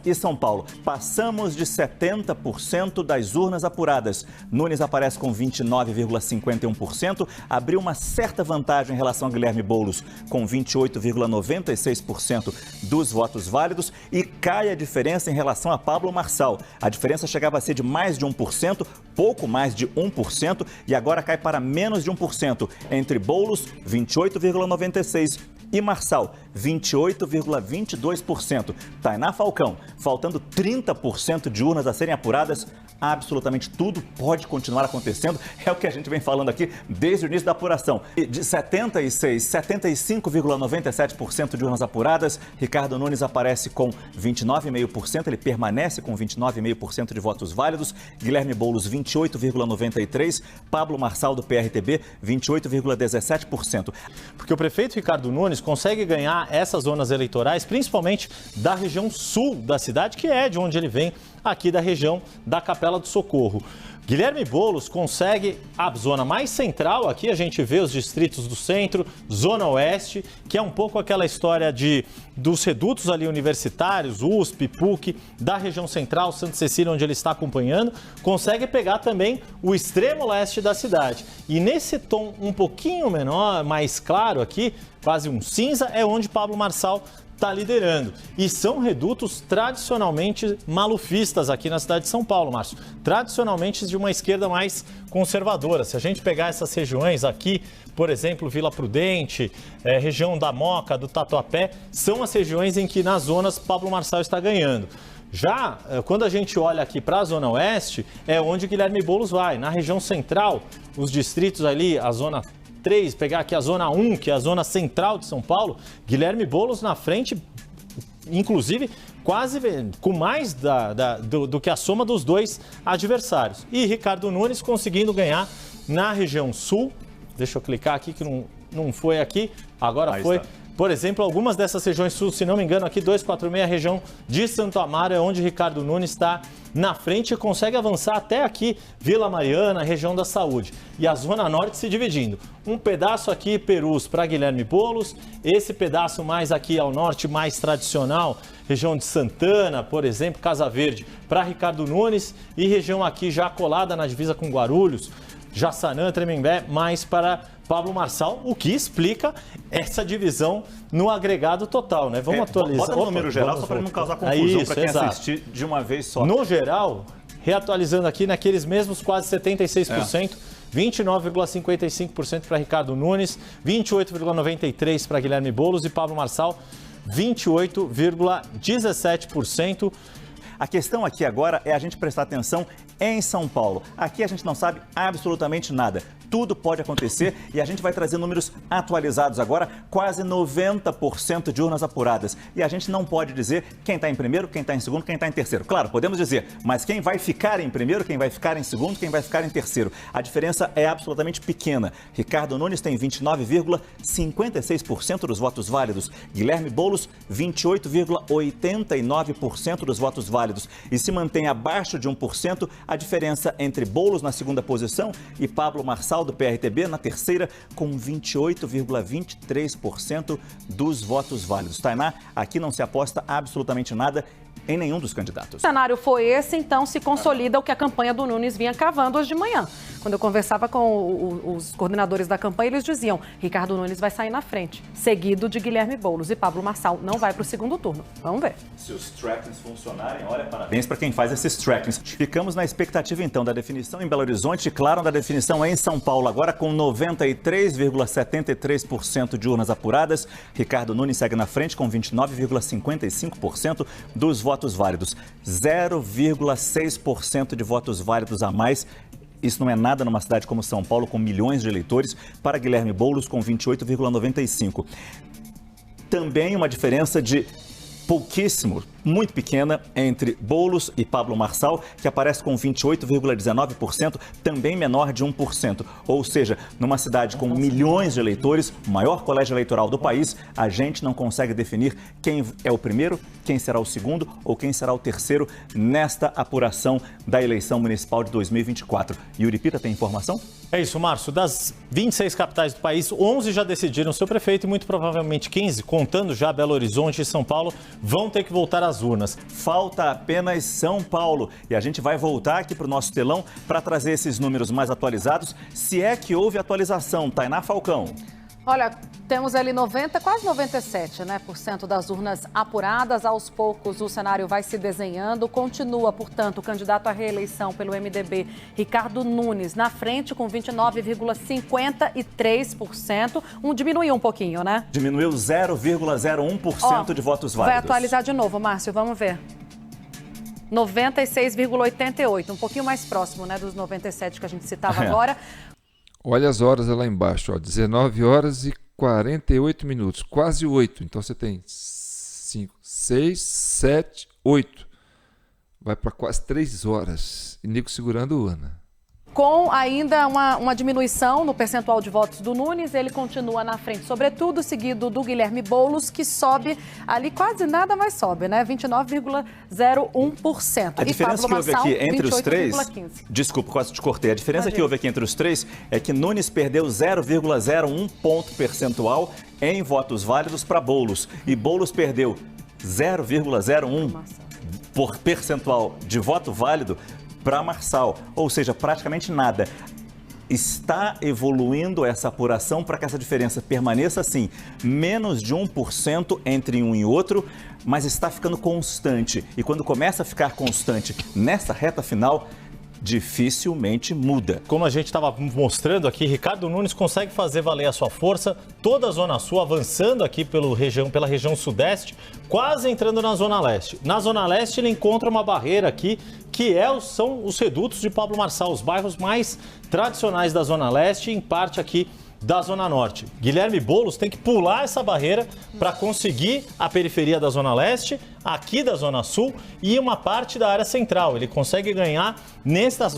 e São Paulo. Passamos de 70% das urnas apuradas. Nunes aparece com 29,51%, abriu uma certa vantagem em relação a Guilherme Boulos, com 28,96% dos votos válidos, e cai a diferença em relação a Pablo Marçal. A diferença chegava a ser de mais de 1%, pouco mais de 1%, e agora cai para menos de 1%, entre Boulos, 28,96%, e Marçal, 28,22%. Tainá Falcão, faltando 30% de urnas a serem apuradas, absolutamente tudo pode continuar acontecendo. É o que a gente vem falando aqui desde o início da apuração. De 75,97% de urnas apuradas, Ricardo Nunes aparece com 29,5%, ele permanece com 29,5% de votos válidos. Guilherme Boulos, 28,93%, Pablo Marçal, do PRTB, 28,17%. Porque o prefeito Ricardo Nunes consegue ganhar essas zonas eleitorais, principalmente da região sul da cidade, que é de onde ele vem, aqui da região da Capela do Socorro. Guilherme Boulos consegue a zona mais central, aqui a gente vê os distritos do centro, zona oeste, que é um pouco aquela história dos redutos ali universitários, USP, PUC, da região central, Santa Cecília, onde ele está acompanhando, consegue pegar também o extremo leste da cidade. E nesse tom um pouquinho menor, mais claro aqui, quase um cinza, é onde Pablo Marçal está liderando. E são redutos tradicionalmente malufistas aqui na cidade de São Paulo, Márcio. Tradicionalmente de uma esquerda mais conservadora. Se a gente pegar essas regiões aqui, por exemplo, Vila Prudente, região da Moca, do Tatuapé, são as regiões em que nas zonas Pablo Marçal está ganhando. Já quando a gente olha aqui para a Zona Oeste, é onde Guilherme Boulos vai. Na região central, os distritos ali, a Zona 3, pegar aqui a Zona 1, que é a zona central de São Paulo, Guilherme Boulos na frente, inclusive quase com mais do que a soma dos dois adversários. E Ricardo Nunes conseguindo ganhar na região sul. Deixa eu clicar aqui que não foi aqui, agora aí foi. Está. Por exemplo, algumas dessas regiões sul, se não me engano, aqui 246, a região de Santo Amaro, é onde Ricardo Nunes está na frente e consegue avançar até aqui, Vila Mariana, região da Saúde. E a Zona Norte se dividindo. Um pedaço aqui, Perus, para Guilherme Boulos, esse pedaço mais aqui ao norte, mais tradicional, região de Santana, por exemplo, Casa Verde, para Ricardo Nunes, e região aqui já colada na divisa com Guarulhos, Jaçanã, Tremembé, mais para Pablo Marçal, o que explica essa divisão no agregado total, né? Vamos atualizar. Bota o número geral só para não causar confusão para quem assistir de uma vez só. No geral, reatualizando aqui naqueles mesmos quase 76%, 29,55% para Ricardo Nunes, 28,93% para Guilherme Boulos e Pablo Marçal, 28,17%. A questão aqui agora é a gente prestar atenção em São Paulo. Aqui a gente não sabe absolutamente nada. Tudo pode acontecer e a gente vai trazer números atualizados agora, quase 90% de urnas apuradas. E a gente não pode dizer quem está em primeiro, quem está em segundo, quem está em terceiro. Claro, podemos dizer, mas quem vai ficar em primeiro, quem vai ficar em segundo, quem vai ficar em terceiro. A diferença é absolutamente pequena. Ricardo Nunes tem 29,56% dos votos válidos. Guilherme Boulos, 28,89% dos votos válidos. E se mantém abaixo de 1%, a diferença entre Boulos na segunda posição e Pablo Marçal, do PRTB, na terceira, com 28,23% dos votos válidos. Tainá, aqui não se aposta absolutamente nada em nenhum dos candidatos. O cenário foi esse, então se consolida o que a campanha do Nunes vinha cavando hoje de manhã. Quando eu conversava com os coordenadores da campanha, eles diziam: Ricardo Nunes vai sair na frente, seguido de Guilherme Boulos, e Pablo Marçal não vai para o segundo turno. Vamos ver. Se os trackings funcionarem, olha, parabéns para quem faz esses trackings. Ficamos na expectativa, então, da definição em Belo Horizonte e, claro, da definição em São Paulo, agora com 93,73% de urnas apuradas. Ricardo Nunes segue na frente com 29,55% dos votos válidos. 0,6% de votos válidos a mais. Isso não é nada numa cidade como São Paulo, com milhões de eleitores, para Guilherme Boulos, com 28,95%. Também uma diferença de pouquíssimo, muito pequena entre Boulos e Pablo Marçal, que aparece com 28,19%, também menor de 1%. Ou seja, numa cidade com milhões de eleitores, o maior colégio eleitoral do país, a gente não consegue definir quem é o primeiro, quem será o segundo ou quem será o terceiro nesta apuração da eleição municipal de 2024. Yuri Pita, tem informação? É isso, Márcio. Das 26 capitais do país, 11 já decidiram seu prefeito e muito provavelmente 15, contando já Belo Horizonte e São Paulo, vão ter que voltar às urnas. Falta apenas São Paulo. E a gente vai voltar aqui para o nosso telão para trazer esses números mais atualizados, se é que houve atualização. Tainá Falcão. Olha, temos ali 90, quase 97%, né, das urnas apuradas. Aos poucos o cenário vai se desenhando. Continua, portanto, o candidato à reeleição pelo MDB, Ricardo Nunes, na frente com 29,53%. Diminuiu um pouquinho, né? Diminuiu 0,01% de votos válidos. Vai atualizar de novo, Márcio, vamos ver. 96,88%, um pouquinho mais próximo, né, dos 97 que a gente citava agora. Olha as horas lá embaixo, ó, 19 horas e 48 minutos, quase 8. Então você tem 5, 6, 7, 8. Vai para quase 3 horas. E Nico segurando urna. Com ainda uma diminuição no percentual de votos do Nunes, ele continua na frente, sobretudo seguido do Guilherme Boulos, que sobe ali quase nada, mas sobe, né? 29,01%. A diferença que houve aqui entre os três, desculpa, quase te cortei, a diferença que houve aqui entre os três é que Nunes perdeu 0,01 ponto percentual em votos válidos para Boulos e Boulos perdeu 0,01 percentual de voto válido para Marçal, ou seja, praticamente nada. Está evoluindo essa apuração para que essa diferença permaneça assim, menos de 1% entre um e outro, mas está ficando constante. E quando começa a ficar constante nessa reta final, dificilmente muda. Como a gente estava mostrando aqui, Ricardo Nunes consegue fazer valer a sua força, toda a Zona Sul avançando aqui pela região Sudeste, quase entrando na Zona Leste. Na Zona Leste ele encontra uma barreira aqui, que são os redutos de Pablo Marçal, os bairros mais tradicionais da Zona Leste e em parte aqui da Zona Norte. Guilherme Boulos tem que pular essa barreira para conseguir a periferia da Zona Leste, aqui da Zona Sul e uma parte da área central. Ele consegue ganhar nessas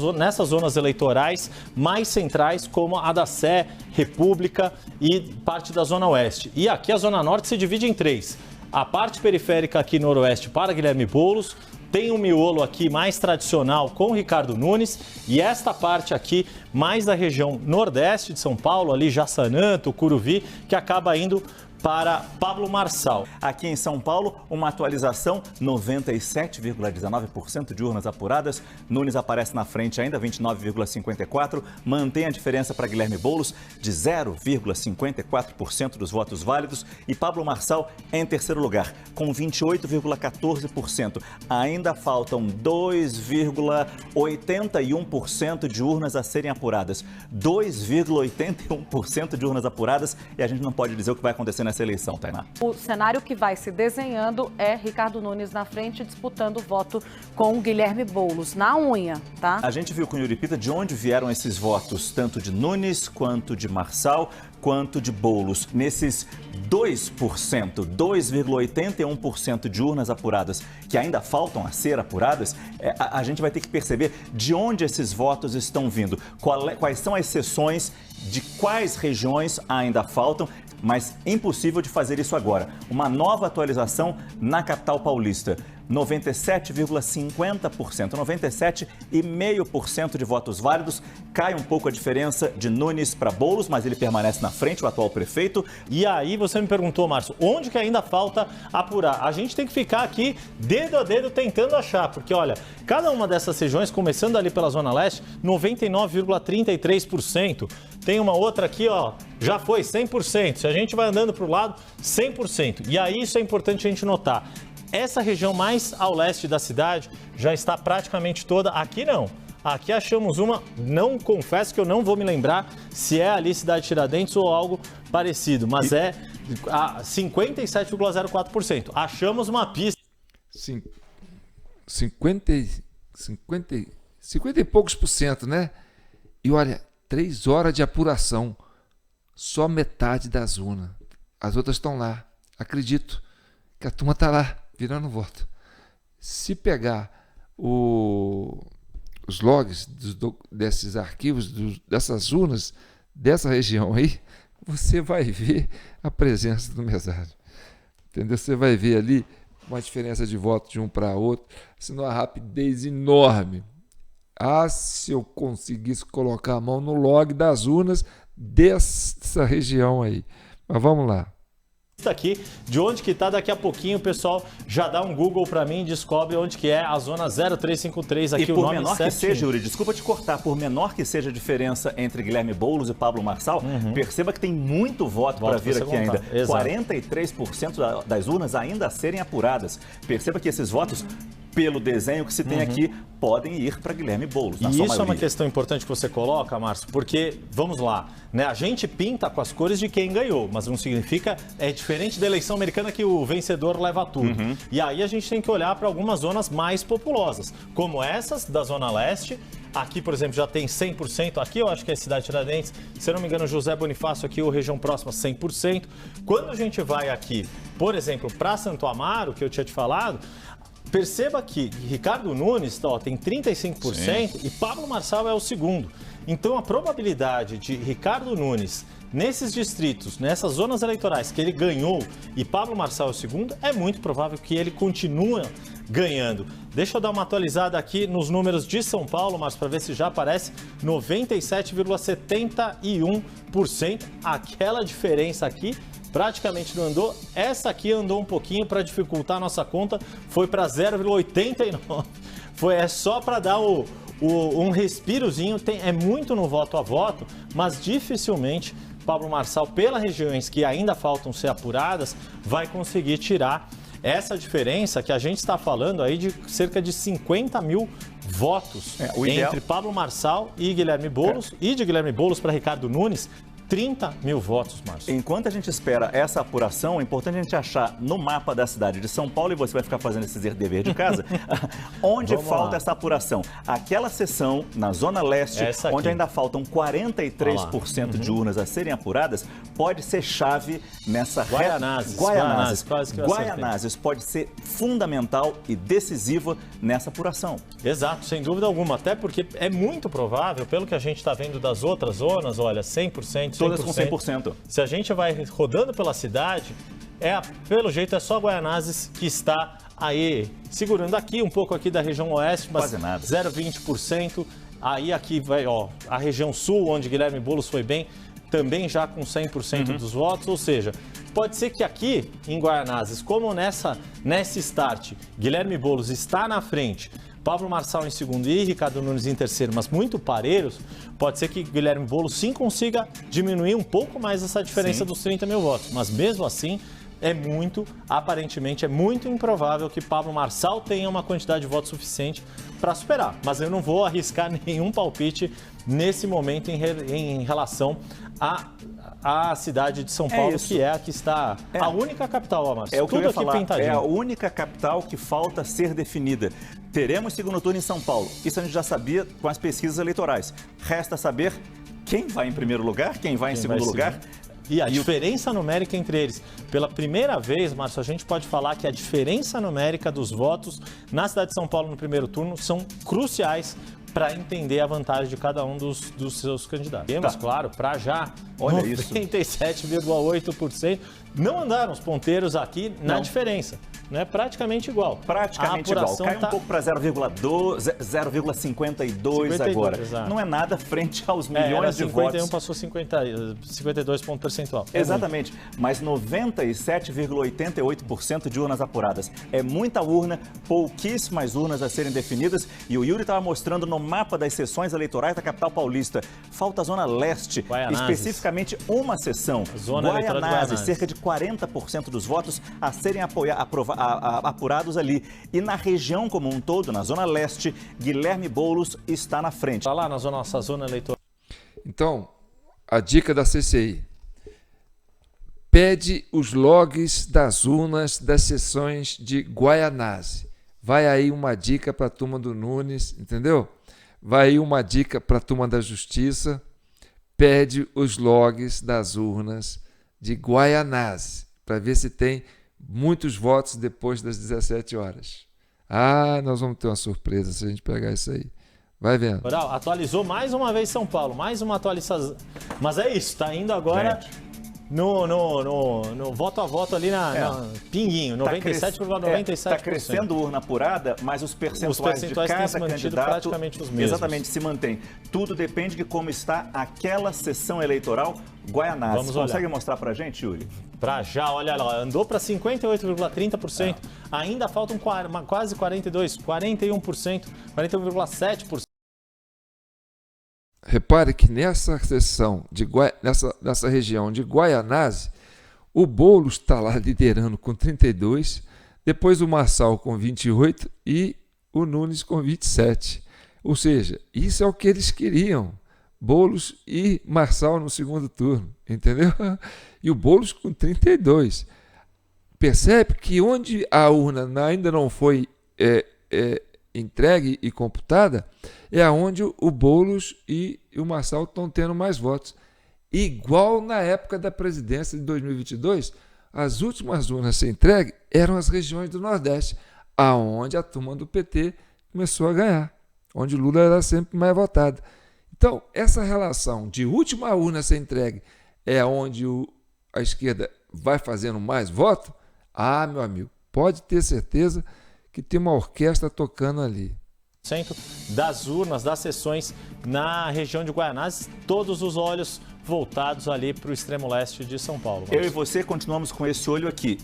zonas eleitorais mais centrais, como a da Sé, República e parte da Zona Oeste. E aqui a Zona Norte se divide em 3. A parte periférica aqui noroeste para Guilherme Boulos, tem um miolo aqui mais tradicional com Ricardo Nunes e esta parte aqui mais da região nordeste de São Paulo, ali Jaçanã, Tucuruvi, que acaba indo para Pablo Marçal. Aqui em São Paulo, uma atualização, 97,19% de urnas apuradas. Nunes aparece na frente ainda, 29,54%. Mantém a diferença para Guilherme Boulos de 0,54% dos votos válidos. E Pablo Marçal em terceiro lugar, com 28,14%. Ainda faltam 2,81% de urnas a serem apuradas. 2,81% de urnas apuradas e a gente não pode dizer o que vai acontecer nessa eleição, Tainá. O cenário que vai se desenhando é Ricardo Nunes na frente, disputando o voto com Guilherme Boulos, na unha, tá? A gente viu com o Yuri Pita de onde vieram esses votos, tanto de Nunes, quanto de Marçal, quanto de Boulos. Nesses 2%, 2,81% de urnas apuradas que ainda faltam a ser apuradas, a gente vai ter que perceber de onde esses votos estão vindo, quais são as seções, de quais regiões ainda faltam, mas impossível de fazer isso agora. Uma nova atualização na capital paulista. 97,50%, 97,5% de votos válidos. Cai um pouco a diferença de Nunes para Boulos, mas ele permanece na frente, o atual prefeito. E aí você me perguntou, Márcio, onde que ainda falta apurar? A gente tem que ficar aqui, dedo a dedo, tentando achar, porque olha, cada uma dessas regiões, começando ali pela Zona Leste, 99,33%. Tem uma outra aqui, ó, já foi 100%. Se a gente vai andando para o lado, 100%. E aí isso é importante a gente notar. Essa região mais ao leste da cidade já está praticamente toda. Aqui não. Aqui achamos uma, não confesso que eu não vou me lembrar se é ali Cidade Tiradentes ou algo parecido, mas é 57,04%. Achamos uma pista. 50 e poucos por cento, né? E olha, 3 horas de apuração, só metade das urnas. As outras estão lá. Acredito que a turma está lá, virando voto. Se pegar os logs desses arquivos, dessas urnas, dessa região aí, você vai ver a presença do mesário. Entendeu? Você vai ver ali uma diferença de voto de um para outro, assim, numa rapidez enorme. Se eu conseguisse colocar a mão no log das urnas dessa região aí. Mas vamos lá. Aqui, de onde que tá, daqui a pouquinho o pessoal já dá um Google para mim e descobre onde que é a zona 0353 aqui, e o por nome menor certinho. que seja, Yuri, desculpa te cortar, por menor que seja a diferença entre Guilherme Boulos e Pablo Marçal, perceba que tem muito voto para vir aqui ainda. Exato. 43% das urnas ainda a serem apuradas. Perceba que esses votos, pelo desenho que se tem aqui, podem ir para Guilherme Boulos. E isso é uma questão importante que você coloca, Márcio, porque, vamos lá, né, a gente pinta com as cores de quem ganhou, mas não significa, é diferente da eleição americana que o vencedor leva tudo. E aí a gente tem que olhar para algumas zonas mais populosas, como essas da Zona Leste. Aqui, por exemplo, já tem 100%. Aqui eu acho que é Cidade Tiradentes. Se eu não me engano, José Bonifácio aqui, ou região próxima, 100%. Quando a gente vai aqui, por exemplo, para Santo Amaro, que eu tinha te falado, perceba que Ricardo Nunes tem 35%. Sim. E Pablo Marçal é o segundo. Então a probabilidade de Ricardo Nunes, nesses distritos, nessas zonas eleitorais que ele ganhou e Pablo Marçal é o segundo, é muito provável que ele continue ganhando. Deixa eu dar uma atualizada aqui nos números de São Paulo, mas para ver se já aparece 97,71%. Aquela diferença aqui praticamente não andou. Essa aqui andou um pouquinho para dificultar a nossa conta, foi para 0,89. É só para dar um respirozinho. É muito no voto a voto, mas dificilmente Pablo Marçal, pelas regiões que ainda faltam ser apuradas, vai conseguir tirar essa diferença que a gente está falando aí de cerca de 50 mil votos entre Pablo Marçal e Guilherme Boulos, e de Guilherme Boulos para Ricardo Nunes, 30 mil votos, Márcio. Enquanto a gente espera essa apuração, é importante a gente achar no mapa da cidade de São Paulo, e você vai ficar fazendo esse dever de casa, onde falta essa apuração. Aquela seção na Zona Leste, onde ainda faltam 43% de urnas a serem apuradas, pode ser chave nessa Guaianazes. Guaianazes pode ser fundamental e decisiva nessa apuração. Exato, sem dúvida alguma. Até porque é muito provável, pelo que a gente está vendo das outras zonas, olha, 100%. Todas com 100%. Se a gente vai rodando pela cidade, pelo jeito é só Guaianazes que está aí segurando aqui, um pouco aqui da região oeste, mas 0,20%. Aí aqui vai, a região sul, onde Guilherme Boulos foi bem, também já com 100% dos votos, ou seja, pode ser que aqui em Guaianazes, como nessa start, Guilherme Boulos está na frente, Pablo Marçal em segundo e Ricardo Nunes em terceiro, mas muito parelhos, pode ser que Guilherme Boulos sim consiga diminuir um pouco mais essa diferença dos 30 mil votos. Mas mesmo assim, aparentemente é muito improvável que Pablo Marçal tenha uma quantidade de votos suficiente para superar. Mas eu não vou arriscar nenhum palpite nesse momento em relação à cidade de São Paulo, que é a que está a única capital, Márcio. É o que eu ia falar, é a única capital que falta ser definida. Teremos segundo turno em São Paulo. Isso a gente já sabia com as pesquisas eleitorais. Resta saber quem vai em primeiro lugar, quem vai em segundo lugar. E a diferença numérica entre eles. Pela primeira vez, Márcio, a gente pode falar que a diferença numérica dos votos na cidade de São Paulo no primeiro turno são cruciais para entender a vantagem de cada um dos seus candidatos. Temos, claro, para já, 97,8%. Não andaram os ponteiros aqui na diferença. Né? Praticamente igual. Praticamente igual. Cai um pouco para 0,52 agora. Exato. Não é nada frente aos milhões de votos. 51 passou 52 pontos percentual. Exatamente. Mas 97,88% de urnas apuradas. É muita urna, pouquíssimas urnas a serem definidas. E o Yuri estava mostrando no mapa das sessões eleitorais da capital paulista. Falta a Zona Leste, especificamente uma sessão. Guaianazes, cerca de 40% dos votos a serem apurados ali. E na região como um todo, na Zona Leste, Guilherme Boulos está na frente. Está lá na nossa zona eleitoral. Então, a dica da CCI. Pede os logs das urnas das sessões de Guaianazes. Vai aí uma dica para a turma do Nunes, entendeu? Vai aí uma dica para a turma da Justiça. Pede os logs das urnas de Guaianazes, para ver se tem muitos votos depois das 17 horas. Nós vamos ter uma surpresa se a gente pegar isso aí. Vai vendo. Atualizou mais uma vez São Paulo, mais uma atualização. Mas é isso, tá indo agora no voto a voto ali na pinguinho, 97,97%. Está crescendo urna apurada, mas os percentuais de cada candidato praticamente os mesmos. Exatamente, se mantém. Tudo depende de como está aquela sessão eleitoral Guaianazes. Consegue mostrar pra gente, Yuri? Pra já, olha lá, andou para 58,30%, ainda faltam quase 42%, 41%, 41,7%. Repare que nessa seção, nessa região de Guaianazes, o Boulos está lá liderando com 32%, depois o Marçal com 28% e o Nunes com 27%. Ou seja, isso é o que eles queriam, Boulos e Marçal no segundo turno, entendeu? E o Boulos com 32%. Percebe que onde a urna ainda não foi entregue e computada, é onde o Boulos e o Marçal estão tendo mais votos. Igual na época da presidência de 2022, as últimas urnas a ser entregues eram as regiões do Nordeste, aonde a turma do PT começou a ganhar, onde Lula era sempre mais votado. Então, essa relação de última urna a ser entregue é onde a esquerda vai fazendo mais voto, meu amigo, pode ter certeza que tem uma orquestra tocando ali. Das urnas, das sessões na região de Guaianazes, todos os olhos voltados ali para o extremo leste de São Paulo. Eu e você continuamos com esse olho aqui.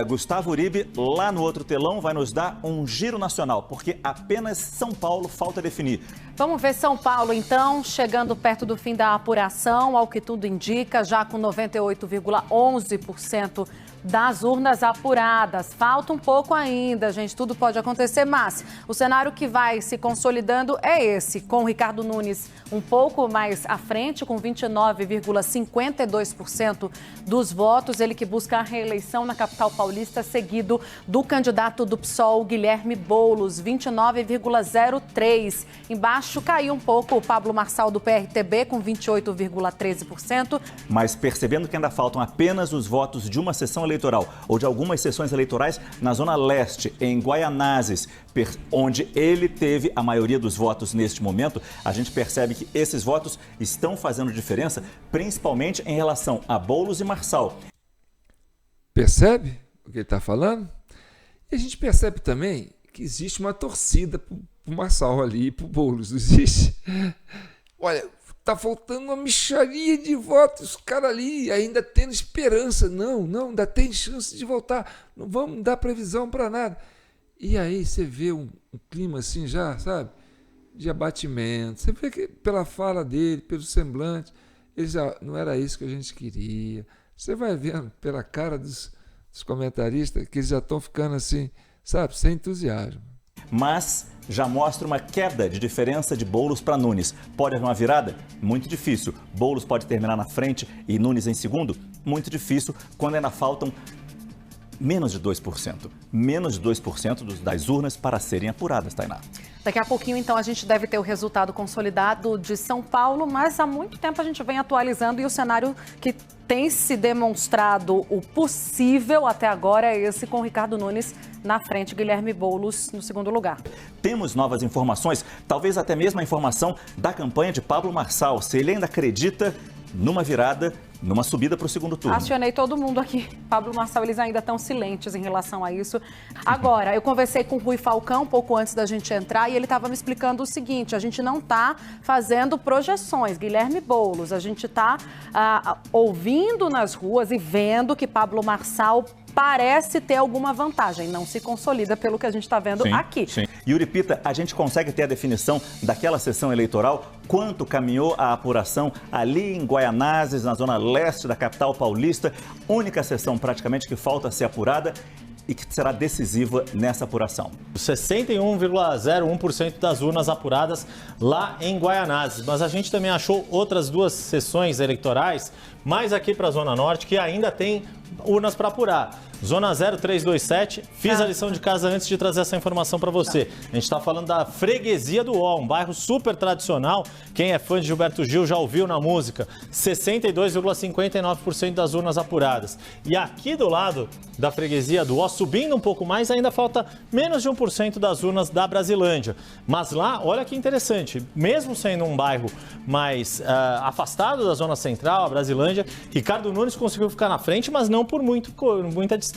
Gustavo Uribe, lá no outro telão, vai nos dar um giro nacional, porque apenas São Paulo falta definir. Vamos ver São Paulo, então, chegando perto do fim da apuração, ao que tudo indica, já com 98,11% das urnas apuradas. Falta um pouco ainda, gente, tudo pode acontecer, mas o cenário que vai se consolidando é esse, com o Ricardo Nunes um pouco mais à frente, com 29,52% dos votos, ele que busca a reeleição na capital paulista, seguido do candidato do PSOL, Guilherme Boulos, 29,03%. Embaixo caiu um pouco o Pablo Marçal do PRTB, com 28,13%. Mas percebendo que ainda faltam apenas os votos de uma sessão eleitoral ou de algumas sessões eleitorais na Zona Leste, em Guaianazes, onde ele teve a maioria dos votos neste momento, a gente percebe que esses votos estão fazendo diferença, principalmente em relação a Boulos e Marçal. Percebe o que ele está falando? E a gente percebe também que existe uma torcida para o Marçal ali e para o Boulos, não existe? Olha, tá faltando uma mixaria de votos, cara ali ainda tendo esperança. Não, ainda tem chance de voltar. Não vamos dar previsão para nada. E aí você vê um clima assim já, sabe? De abatimento. Você vê que pela fala dele, pelo semblante, ele já não era isso que a gente queria. Você vai vendo pela cara dos comentaristas que eles já estão ficando assim, sabe? Sem entusiasmo. Mas já mostra uma queda de diferença de Boulos para Nunes. Pode haver uma virada? Muito difícil. Boulos pode terminar na frente e Nunes em segundo? Muito difícil, quando ainda faltam menos de 2%. Menos de 2% das urnas para serem apuradas, Tainá. Daqui a pouquinho, então, a gente deve ter o resultado consolidado de São Paulo, mas há muito tempo a gente vem atualizando e o cenário que tem se demonstrado o possível até agora é esse, com Ricardo Nunes na frente, Guilherme Boulos no segundo lugar. Temos novas informações, talvez até mesmo a informação da campanha de Pablo Marçal, se ele ainda acredita numa virada, numa subida para o segundo turno. Acionei todo mundo aqui. Pablo Marçal, eles ainda estão silentes em relação a isso. Agora, eu conversei com o Rui Falcão um pouco antes da gente entrar e ele estava me explicando o seguinte, a gente não está fazendo projeções, Guilherme Boulos, a gente está ouvindo nas ruas e vendo que Pablo Marçal parece ter alguma vantagem, não se consolida pelo que a gente está vendo aqui. Sim. Yuri Pita, a gente consegue ter a definição daquela sessão eleitoral? Quanto caminhou a apuração ali em Guaianazes, na zona leste da capital paulista? Única sessão praticamente que falta ser apurada e que será decisiva nessa apuração. 61,01% das urnas apuradas lá em Guaianazes. Mas a gente também achou outras duas sessões eleitorais Mas aqui para a Zona Norte, que ainda tem urnas para apurar. Zona 0327, fiz a lição de casa antes de trazer essa informação para você. A gente está falando da Freguesia do Ó, um bairro super tradicional. Quem é fã de Gilberto Gil já ouviu na música. 62,59% das urnas apuradas. E aqui do lado da Freguesia do Ó, subindo um pouco mais, ainda falta menos de 1% das urnas da Brasilândia. Mas lá, olha que interessante, mesmo sendo um bairro mais afastado da zona central, a Brasilândia, Ricardo Nunes conseguiu ficar na frente, mas não por muita distância.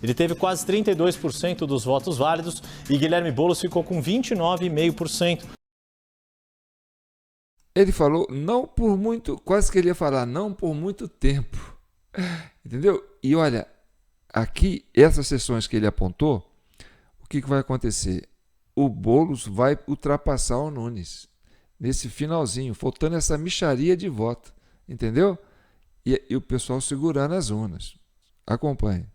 Ele teve quase 32% dos votos válidos e Guilherme Boulos ficou com 29,5%. Ele falou não por muito, quase que ele ia falar não por muito tempo. Entendeu? E olha, aqui, essas sessões que ele apontou, o que vai acontecer? O Boulos vai ultrapassar o Nunes nesse finalzinho, faltando essa mixaria de voto. Entendeu? E o pessoal segurando as urnas. Acompanhe.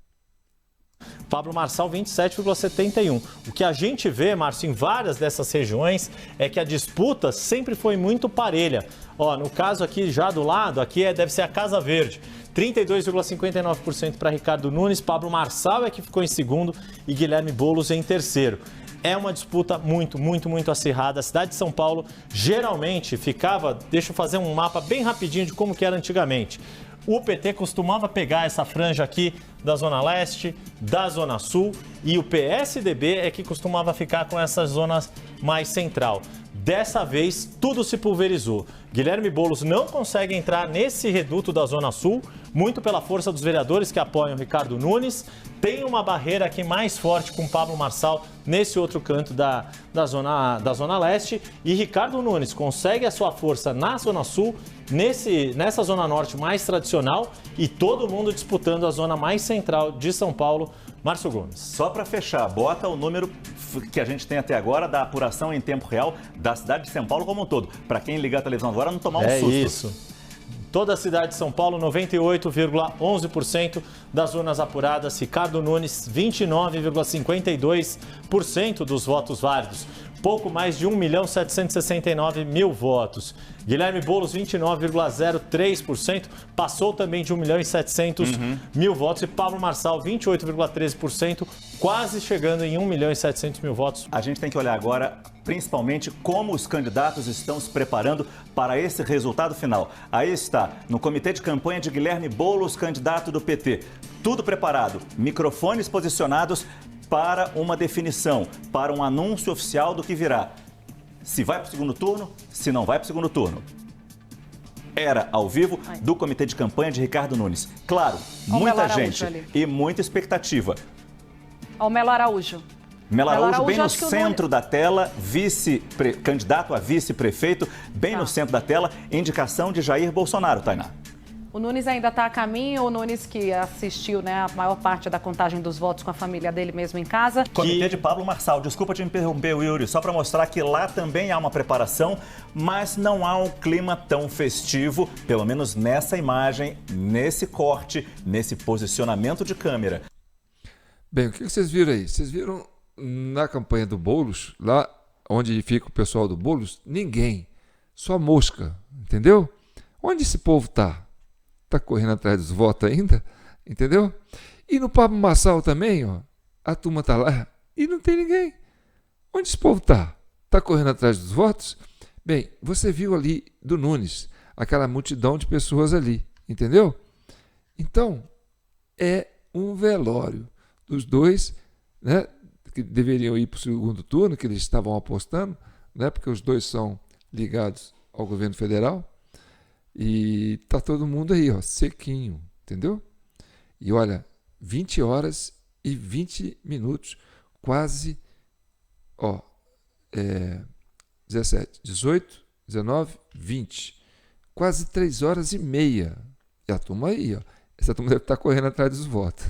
Pablo Marçal, 27,71. O que a gente vê, Márcio, em várias dessas regiões é que a disputa sempre foi muito parelha. Ó, no caso aqui já do lado, aqui deve ser a Casa Verde. 32,59% para Ricardo Nunes, Pablo Marçal é que ficou em segundo e Guilherme Boulos em terceiro. É uma disputa muito acirrada. A cidade de São Paulo geralmente ficava... Deixa eu fazer um mapa bem rapidinho de como que era antigamente. O PT costumava pegar essa franja aqui da Zona Leste, da Zona Sul, e o PSDB é que costumava ficar com essa zona mais central. Dessa vez, tudo se pulverizou. Guilherme Boulos não consegue entrar nesse reduto da Zona Sul, muito pela força dos vereadores que apoiam Ricardo Nunes. Tem uma barreira aqui mais forte com Pablo Marçal nesse outro canto da Zona Leste. E Ricardo Nunes consegue a sua força na Zona Sul, nessa Zona Norte mais tradicional, e todo mundo disputando a zona mais central de São Paulo. Márcio Gomes. Só para fechar, bota o número que a gente tem até agora da apuração em tempo real da cidade de São Paulo como um todo. Para quem ligar a televisão agora não tomar um susto. É isso. Toda a cidade de São Paulo, 98,11% das urnas apuradas. Ricardo Nunes, 29,52% dos votos válidos. Pouco mais de 1.769.000 votos. Guilherme Boulos, 29,03%, passou também de 1.700.000 votos. E Pablo Marçal, 28,13%, quase chegando em 1.700.000 votos. A gente tem que olhar agora, principalmente, como os candidatos estão se preparando para esse resultado final. Aí está, no comitê de campanha de Guilherme Boulos, candidato do PT. Tudo preparado, microfones posicionados para uma definição, para um anúncio oficial do que virá. Se vai para o segundo turno, se não vai para o segundo turno. Era ao vivo do comitê de campanha de Ricardo Nunes. Claro, muita gente e muita expectativa. Ao Melo Araújo. Melo Araújo bem no centro da tela, candidato a vice-prefeito, bem no centro da tela, indicação de Jair Bolsonaro, Tainá. O Nunes ainda está a caminho, o Nunes que assistiu, né, a maior parte da contagem dos votos com a família dele mesmo em casa. Comitê de Pablo Marçal, desculpa te interromper, Yuri, só para mostrar que lá também há uma preparação, mas não há um clima tão festivo, pelo menos nessa imagem, nesse corte, nesse posicionamento de câmera. Bem, o que vocês viram aí? Vocês viram na campanha do Boulos, lá onde fica o pessoal do Boulos, ninguém, só mosca, entendeu? Onde esse povo está? Está correndo atrás dos votos ainda, entendeu? E no Pablo Marçal também, ó, a turma está lá e não tem ninguém. Onde esse povo está? Está correndo atrás dos votos? Bem, você viu ali do Nunes, aquela multidão de pessoas ali, entendeu? Então, é um velório dos dois, né, que deveriam ir para o segundo turno, que eles estavam apostando, né, porque os dois são ligados ao governo federal. E tá todo mundo aí, ó, sequinho, entendeu? E olha, 20 horas e 20 minutos, quase, ó, 17, 18, 19, 20, quase 3 horas e meia. E a turma aí, ó, essa turma deve estar correndo atrás dos votos.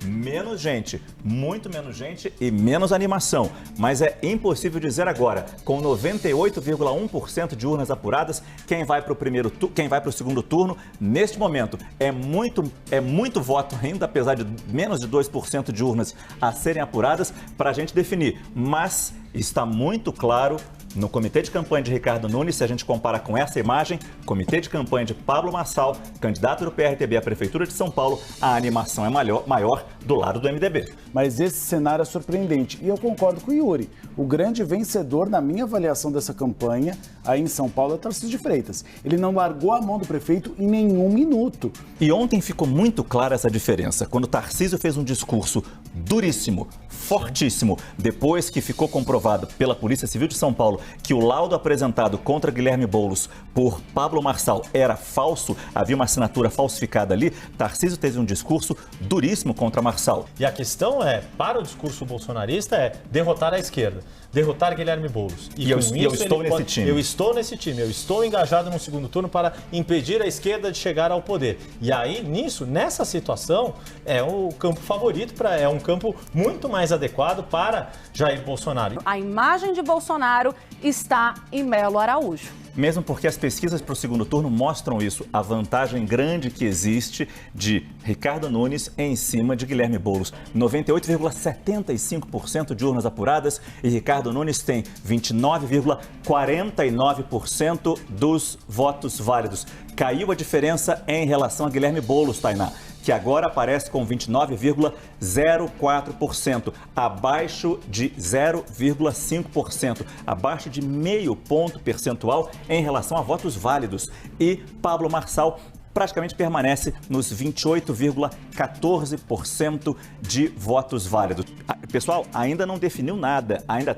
Menos gente, muito menos gente e menos animação. Mas é impossível dizer agora, com 98,1% de urnas apuradas, quem vai para o segundo turno. Neste momento, é muito voto ainda, apesar de menos de 2% de urnas a serem apuradas, para a gente definir. Mas está muito claro No comitê de campanha de Ricardo Nunes, se a gente compara com essa imagem, comitê de campanha de Pablo Marçal, candidato do PRTB à Prefeitura de São Paulo, a animação é maior do lado do MDB. Mas esse cenário é surpreendente e eu concordo com o Yuri. O grande vencedor, na minha avaliação dessa campanha, aí em São Paulo, é o Tarcísio de Freitas. Ele não largou a mão do prefeito em nenhum minuto. E ontem ficou muito clara essa diferença, quando o Tarcísio fez um discurso duríssimo, fortíssimo, depois que ficou comprovado pela Polícia Civil de São Paulo que o laudo apresentado contra Guilherme Boulos por Pablo Marçal era falso, havia uma assinatura falsificada ali, Tarcísio teve um discurso duríssimo contra Marçal. E a questão é, para o discurso bolsonarista, é derrotar a esquerda, derrotar Guilherme Boulos. E eu estou nesse time. Eu estou nesse time, eu estou engajado no segundo turno para impedir a esquerda de chegar ao poder. E aí, nessa situação, é o campo favorito, é um campo muito mais adequado para Jair Bolsonaro. A imagem de Bolsonaro está em Melo Araújo. Mesmo porque as pesquisas para o segundo turno mostram isso, a vantagem grande que existe de Ricardo Nunes em cima de Guilherme Boulos. 98,75% de urnas apuradas e Ricardo Nunes tem 29,49% dos votos válidos. Caiu a diferença em relação a Guilherme Boulos, Tainá, que agora aparece com 29,04%, abaixo de 0,5%, abaixo de meio ponto percentual em relação a votos válidos. E Pablo Marçal praticamente permanece nos 28,14% de votos válidos. Pessoal, ainda não definiu nada, ainda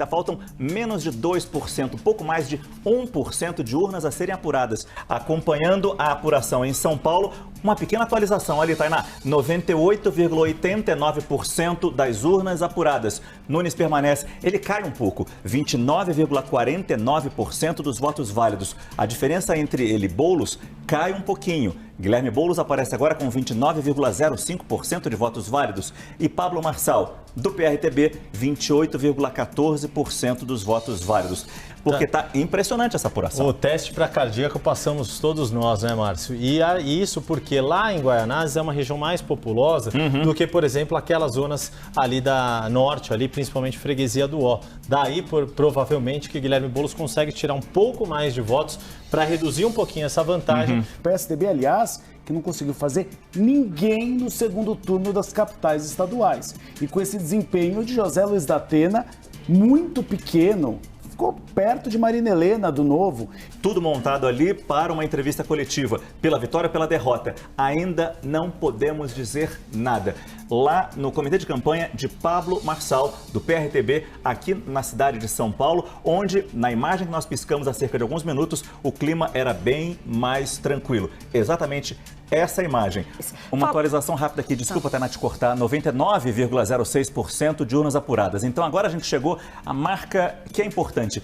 faltam menos de 2%, pouco mais de 1% de urnas a serem apuradas. Acompanhando a apuração em São Paulo, uma pequena atualização ali, Tainá, 98,89% das urnas apuradas. Nunes permanece, ele cai um pouco, 29,49% dos votos válidos. A diferença entre ele e Boulos cai um pouquinho. Guilherme Boulos aparece agora com 29,05% de votos válidos e Pablo Marçal, do PRTB, 28,14% dos votos válidos. Porque está impressionante essa apuração. O teste para cardíaco passamos todos nós, né, Márcio? E isso porque lá em Guaianazes é uma região mais populosa do que, por exemplo, aquelas zonas ali da norte, ali principalmente Freguesia do Ó. Daí, provavelmente, que Guilherme Boulos consegue tirar um pouco mais de votos para reduzir um pouquinho essa vantagem. O PSDB, aliás, que não conseguiu fazer ninguém no segundo turno das capitais estaduais. E com esse desempenho de José Luiz da Atena, muito pequeno, ficou perto de Marina Helena, do Novo. Tudo montado ali para uma entrevista coletiva. Pela vitória ou pela derrota, ainda não podemos dizer nada. Lá no comitê de campanha de Pablo Marçal, do PRTB, aqui na cidade de São Paulo, onde, na imagem que nós piscamos há cerca de alguns minutos, o clima era bem mais tranquilo. Exatamente essa imagem. Uma atualização rápida aqui, desculpa, Tainá, te cortar, 99,06% de urnas apuradas. Então agora a gente chegou à marca que é importante.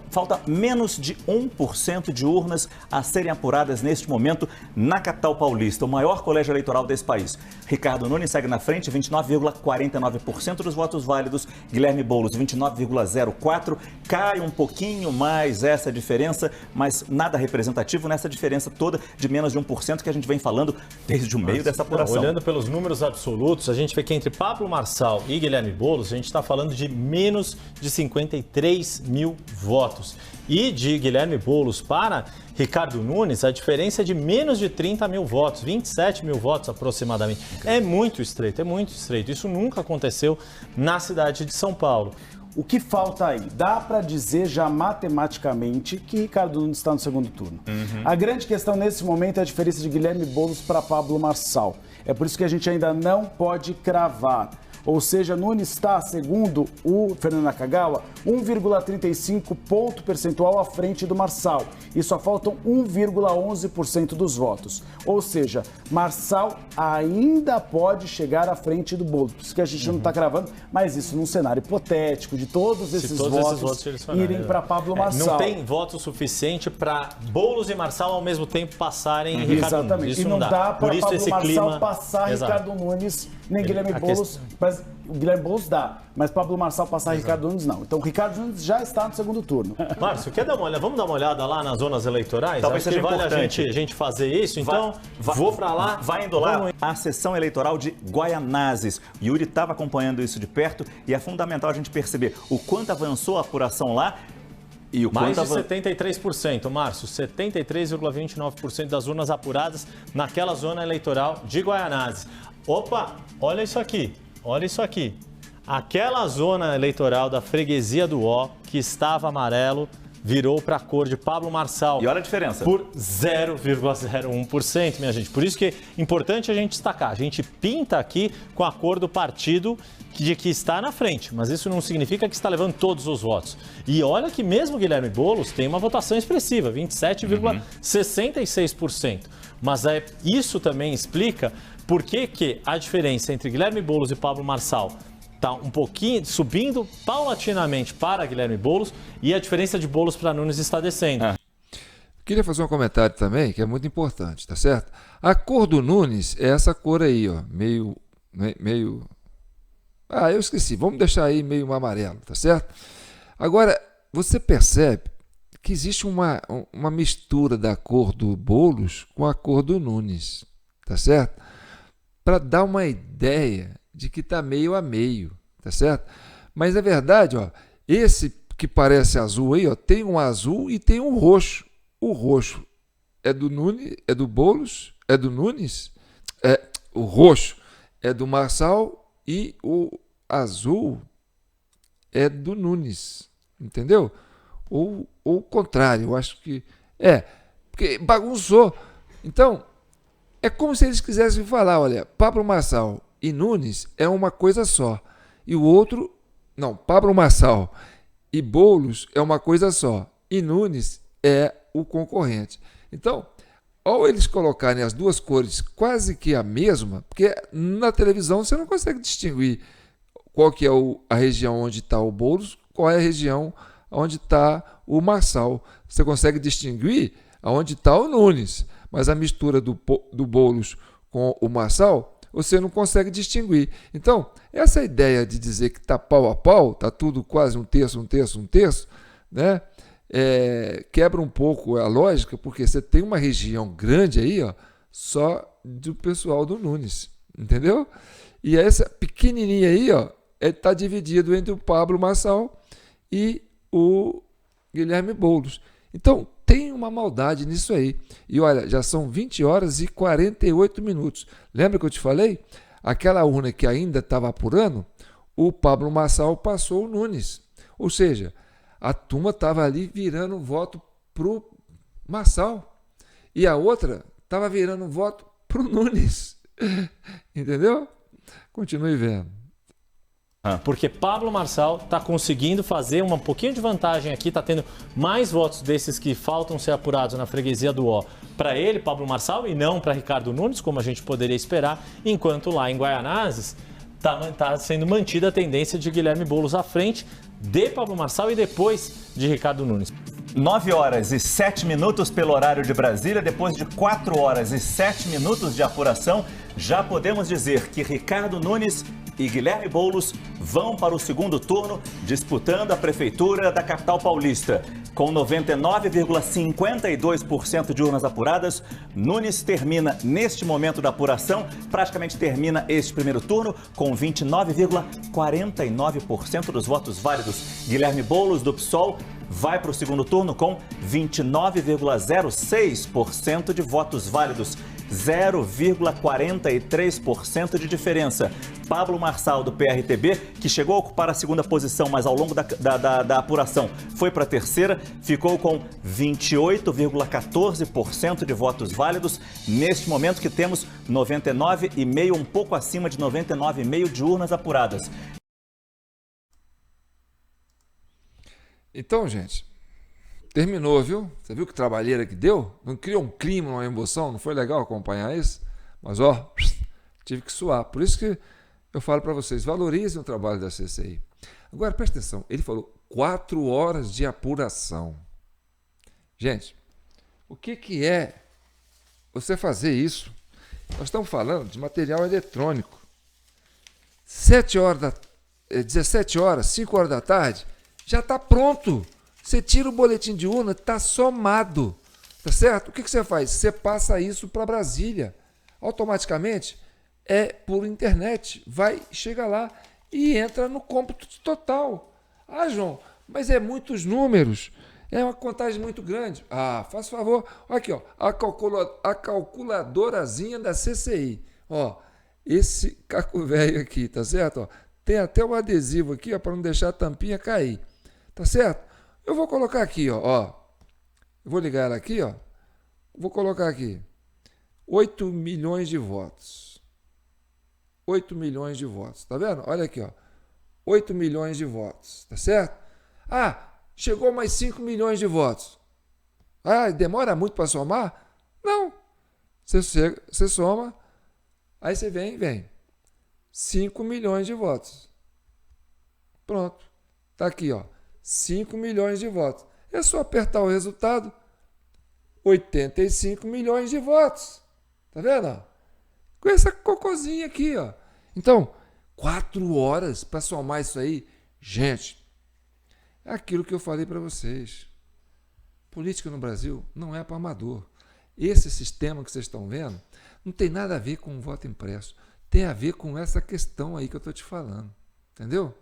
Falta menos de 1% de urnas a serem apuradas neste momento na capital paulista, o maior colégio eleitoral desse país. Ricardo Nunes segue na frente, 29,49% dos votos válidos. Guilherme Boulos, 29,04%. Cai um pouquinho mais essa diferença, mas nada representativo nessa diferença toda de menos de 1% que a gente vem falando desde o meio dessa apuração. Olhando pelos números absolutos, a gente vê que entre Pablo Marçal e Guilherme Boulos, a gente está falando de menos de 53 mil votos. E de Guilherme Boulos para Ricardo Nunes, a diferença é de menos de 30 mil votos, 27 mil votos aproximadamente. É muito estreito, é muito estreito. Isso nunca aconteceu na cidade de São Paulo. O que falta aí? Dá para dizer já matematicamente que Ricardo Nunes está no segundo turno. A grande questão nesse momento é a diferença de Guilherme Boulos para Pablo Marçal. É por isso que a gente ainda não pode cravar. Ou seja, Nunes está, segundo o Fernando Nakagawa, 1,35 ponto percentual à frente do Marçal. E só faltam 1,11% dos votos. Ou seja, Marçal ainda pode chegar à frente do Boulos. Por isso que a gente não está cravando, mas isso num cenário hipotético de todos esses votos irem para Pablo Marçal. Não tem voto suficiente para Boulos e Marçal ao mesmo tempo passarem em Ricardo Nunes. Exatamente. Isso e não dá para Pablo esse Marçal clima passar Ricardo Nunes nem Guilherme Boulos, mas o Guilherme Boulos dá, mas Pablo Marçal passar Ricardo Nunes não. Então o Ricardo Nunes já está no segundo turno. Márcio, quer dar uma olhada? Vamos dar uma olhada lá nas zonas eleitorais? Talvez seja vale importante a gente fazer isso, então vou para lá. Vai indo lá a sessão eleitoral de Guaianazes. Yuri estava acompanhando isso de perto e é fundamental a gente perceber o quanto avançou a apuração lá. E o Mais de 73%, Márcio, 73,29% das urnas apuradas naquela zona eleitoral de Guaianazes. Opa, olha isso aqui, olha isso aqui. Aquela zona eleitoral da freguesia do Ó, que estava amarelo, virou para a cor de Pablo Marçal. E olha a diferença. Por 0,01%, minha gente. Por isso que é importante a gente destacar. A gente pinta aqui com a cor do partido que está na frente, mas isso não significa que está levando todos os votos. E olha que mesmo Guilherme Boulos tem uma votação expressiva, 27,66%. Mas isso também explica por que a diferença entre Guilherme Boulos e Pablo Marçal está um pouquinho subindo paulatinamente para Guilherme Boulos e a diferença de Boulos para Nunes está descendo. Queria fazer um comentário também, que é muito importante, tá certo? A cor do Nunes é essa cor aí, ó, meio... eu esqueci, vamos deixar aí meio amarelo, tá certo? Agora, você percebe que existe uma mistura da cor do Boulos com a cor do Nunes, tá certo? Para dar uma ideia de que está meio a meio, tá certo? Mas é verdade, ó, esse que parece azul aí, ó, tem um azul e tem um roxo. O roxo é do Nunes, é do Boulos, é do Nunes, o roxo é do Marçal e o azul é do Nunes, entendeu? Ou o contrário, eu acho que porque bagunçou. Então, é como se eles quisessem falar, olha, Pablo Marçal e Nunes é uma coisa só. E o outro, não, Pablo Marçal e Boulos é uma coisa só. E Nunes é o concorrente. Então, ao eles colocarem as duas cores quase que a mesma, porque na televisão você não consegue distinguir qual que é a região onde está o Boulos, qual é a região onde está o Marçal. Você consegue distinguir aonde está o Nunes, mas a mistura do Boulos com o Marçal você não consegue distinguir. Então, essa ideia de dizer que está pau a pau, está tudo quase um terço, né? Quebra um pouco a lógica, porque você tem uma região grande aí, ó, só do pessoal do Nunes, entendeu? E essa pequenininha aí, ó, está dividido entre o Pablo Marçal e o Guilherme Boulos. Então, tem uma maldade nisso aí. E olha, já são 20 horas e 48 minutos. Lembra que eu te falei? Aquela urna que ainda estava apurando, o Pablo Marçal passou o Nunes. Ou seja, a turma estava ali virando voto para o Marçal. E a outra estava virando voto para o Nunes. Entendeu? Continue vendo. Porque Pablo Marçal está conseguindo fazer um pouquinho de vantagem aqui, está tendo mais votos desses que faltam ser apurados na freguesia do Ó para ele, Pablo Marçal, e não para Ricardo Nunes, como a gente poderia esperar, enquanto lá em Guaianazes está sendo mantida a tendência de Guilherme Boulos à frente de Pablo Marçal e depois de Ricardo Nunes. 9 horas e 7 minutos pelo horário de Brasília. Depois de 4 horas e 7 minutos de apuração, já podemos dizer que Ricardo Nunes e Guilherme Boulos vão para o segundo turno, disputando a prefeitura da capital paulista. Com 99,52% de urnas apuradas, Nunes termina neste momento da apuração, praticamente termina este primeiro turno, com 29,49% dos votos válidos. Guilherme Boulos, do PSOL, vai para o segundo turno com 29,06% de votos válidos. 0,43% de diferença. Pablo Marçal, do PRTB, que chegou a ocupar a segunda posição, mas ao longo da apuração foi para a terceira, ficou com 28,14% de votos válidos. Neste momento que temos 99,5%, um pouco acima de 99,5% de urnas apuradas. Então, gente, terminou, viu? Você viu que trabalheira que deu? Não criou um clima, uma emoção? Não foi legal acompanhar isso? Mas, ó, tive que suar. Por isso que eu falo para vocês, valorizem o trabalho da CCI. Agora, presta atenção, ele falou 4 horas de apuração. Gente, o que é você fazer isso? Nós estamos falando de material eletrônico. 17 horas, 5 horas da tarde, já está pronto. Você tira o boletim de urna, está somado. Tá certo? O que você faz? Você passa isso para Brasília. Automaticamente, por internet. Chega lá e entra no cômputo total. Ah, João, mas é muitos números. É uma contagem muito grande. Ah, faz favor. Aqui, ó, a calculadorazinha da CCI. Ó, esse caco velho aqui, tá certo? Ó, tem até um adesivo aqui, para não deixar a tampinha cair. Tá certo? Eu vou colocar aqui, ó. Eu vou ligar ela aqui, ó. Vou colocar aqui. 8 milhões de votos. 8 milhões de votos. Tá vendo? Olha aqui, ó. 8 milhões de votos. Tá certo? Ah, chegou mais 5 milhões de votos. Ah, demora muito para somar? Não. Você soma, aí você vem. 5 milhões de votos. Pronto. Tá aqui, ó. 5 milhões de votos. É só apertar o resultado. 85 milhões de votos. Tá vendo? Com essa cocôzinha aqui, ó. Então, 4 horas para somar isso aí. Gente, é aquilo que eu falei para vocês. Política no Brasil não é para amador. Esse sistema que vocês estão vendo não tem nada a ver com o voto impresso. Tem a ver com essa questão aí que eu estou te falando. Entendeu?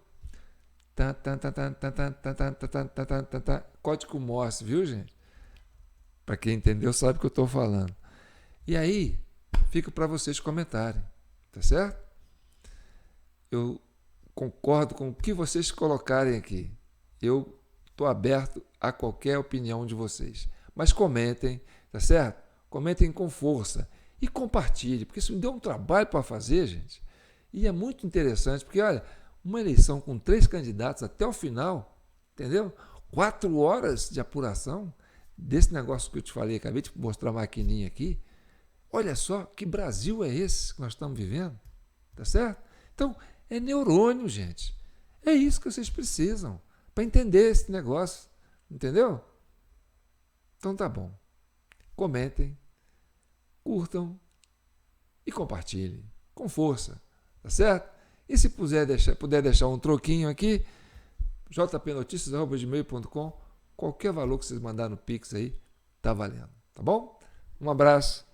Código Morse, viu, gente? Para quem entendeu, sabe o que eu estou falando. E aí, fica para vocês comentarem. Tá certo? Eu concordo com o que vocês colocarem aqui. Eu estou aberto a qualquer opinião de vocês. Mas comentem, tá certo? Comentem com força. E compartilhem, porque isso me deu um trabalho para fazer, gente. E é muito interessante, porque, olha, uma eleição com 3 candidatos até o final, entendeu? 4 horas de apuração desse negócio que eu te falei, acabei de mostrar a maquininha aqui. Olha só que Brasil é esse que nós estamos vivendo, tá certo? Então, é neurônio, gente. É isso que vocês precisam para entender esse negócio, entendeu? Então tá bom. Comentem, curtam e compartilhem com força, tá certo? E se puder deixar um troquinho aqui, jpnoticias@gmail.com, qualquer valor que vocês mandarem no Pix aí, tá valendo, tá bom? Um abraço.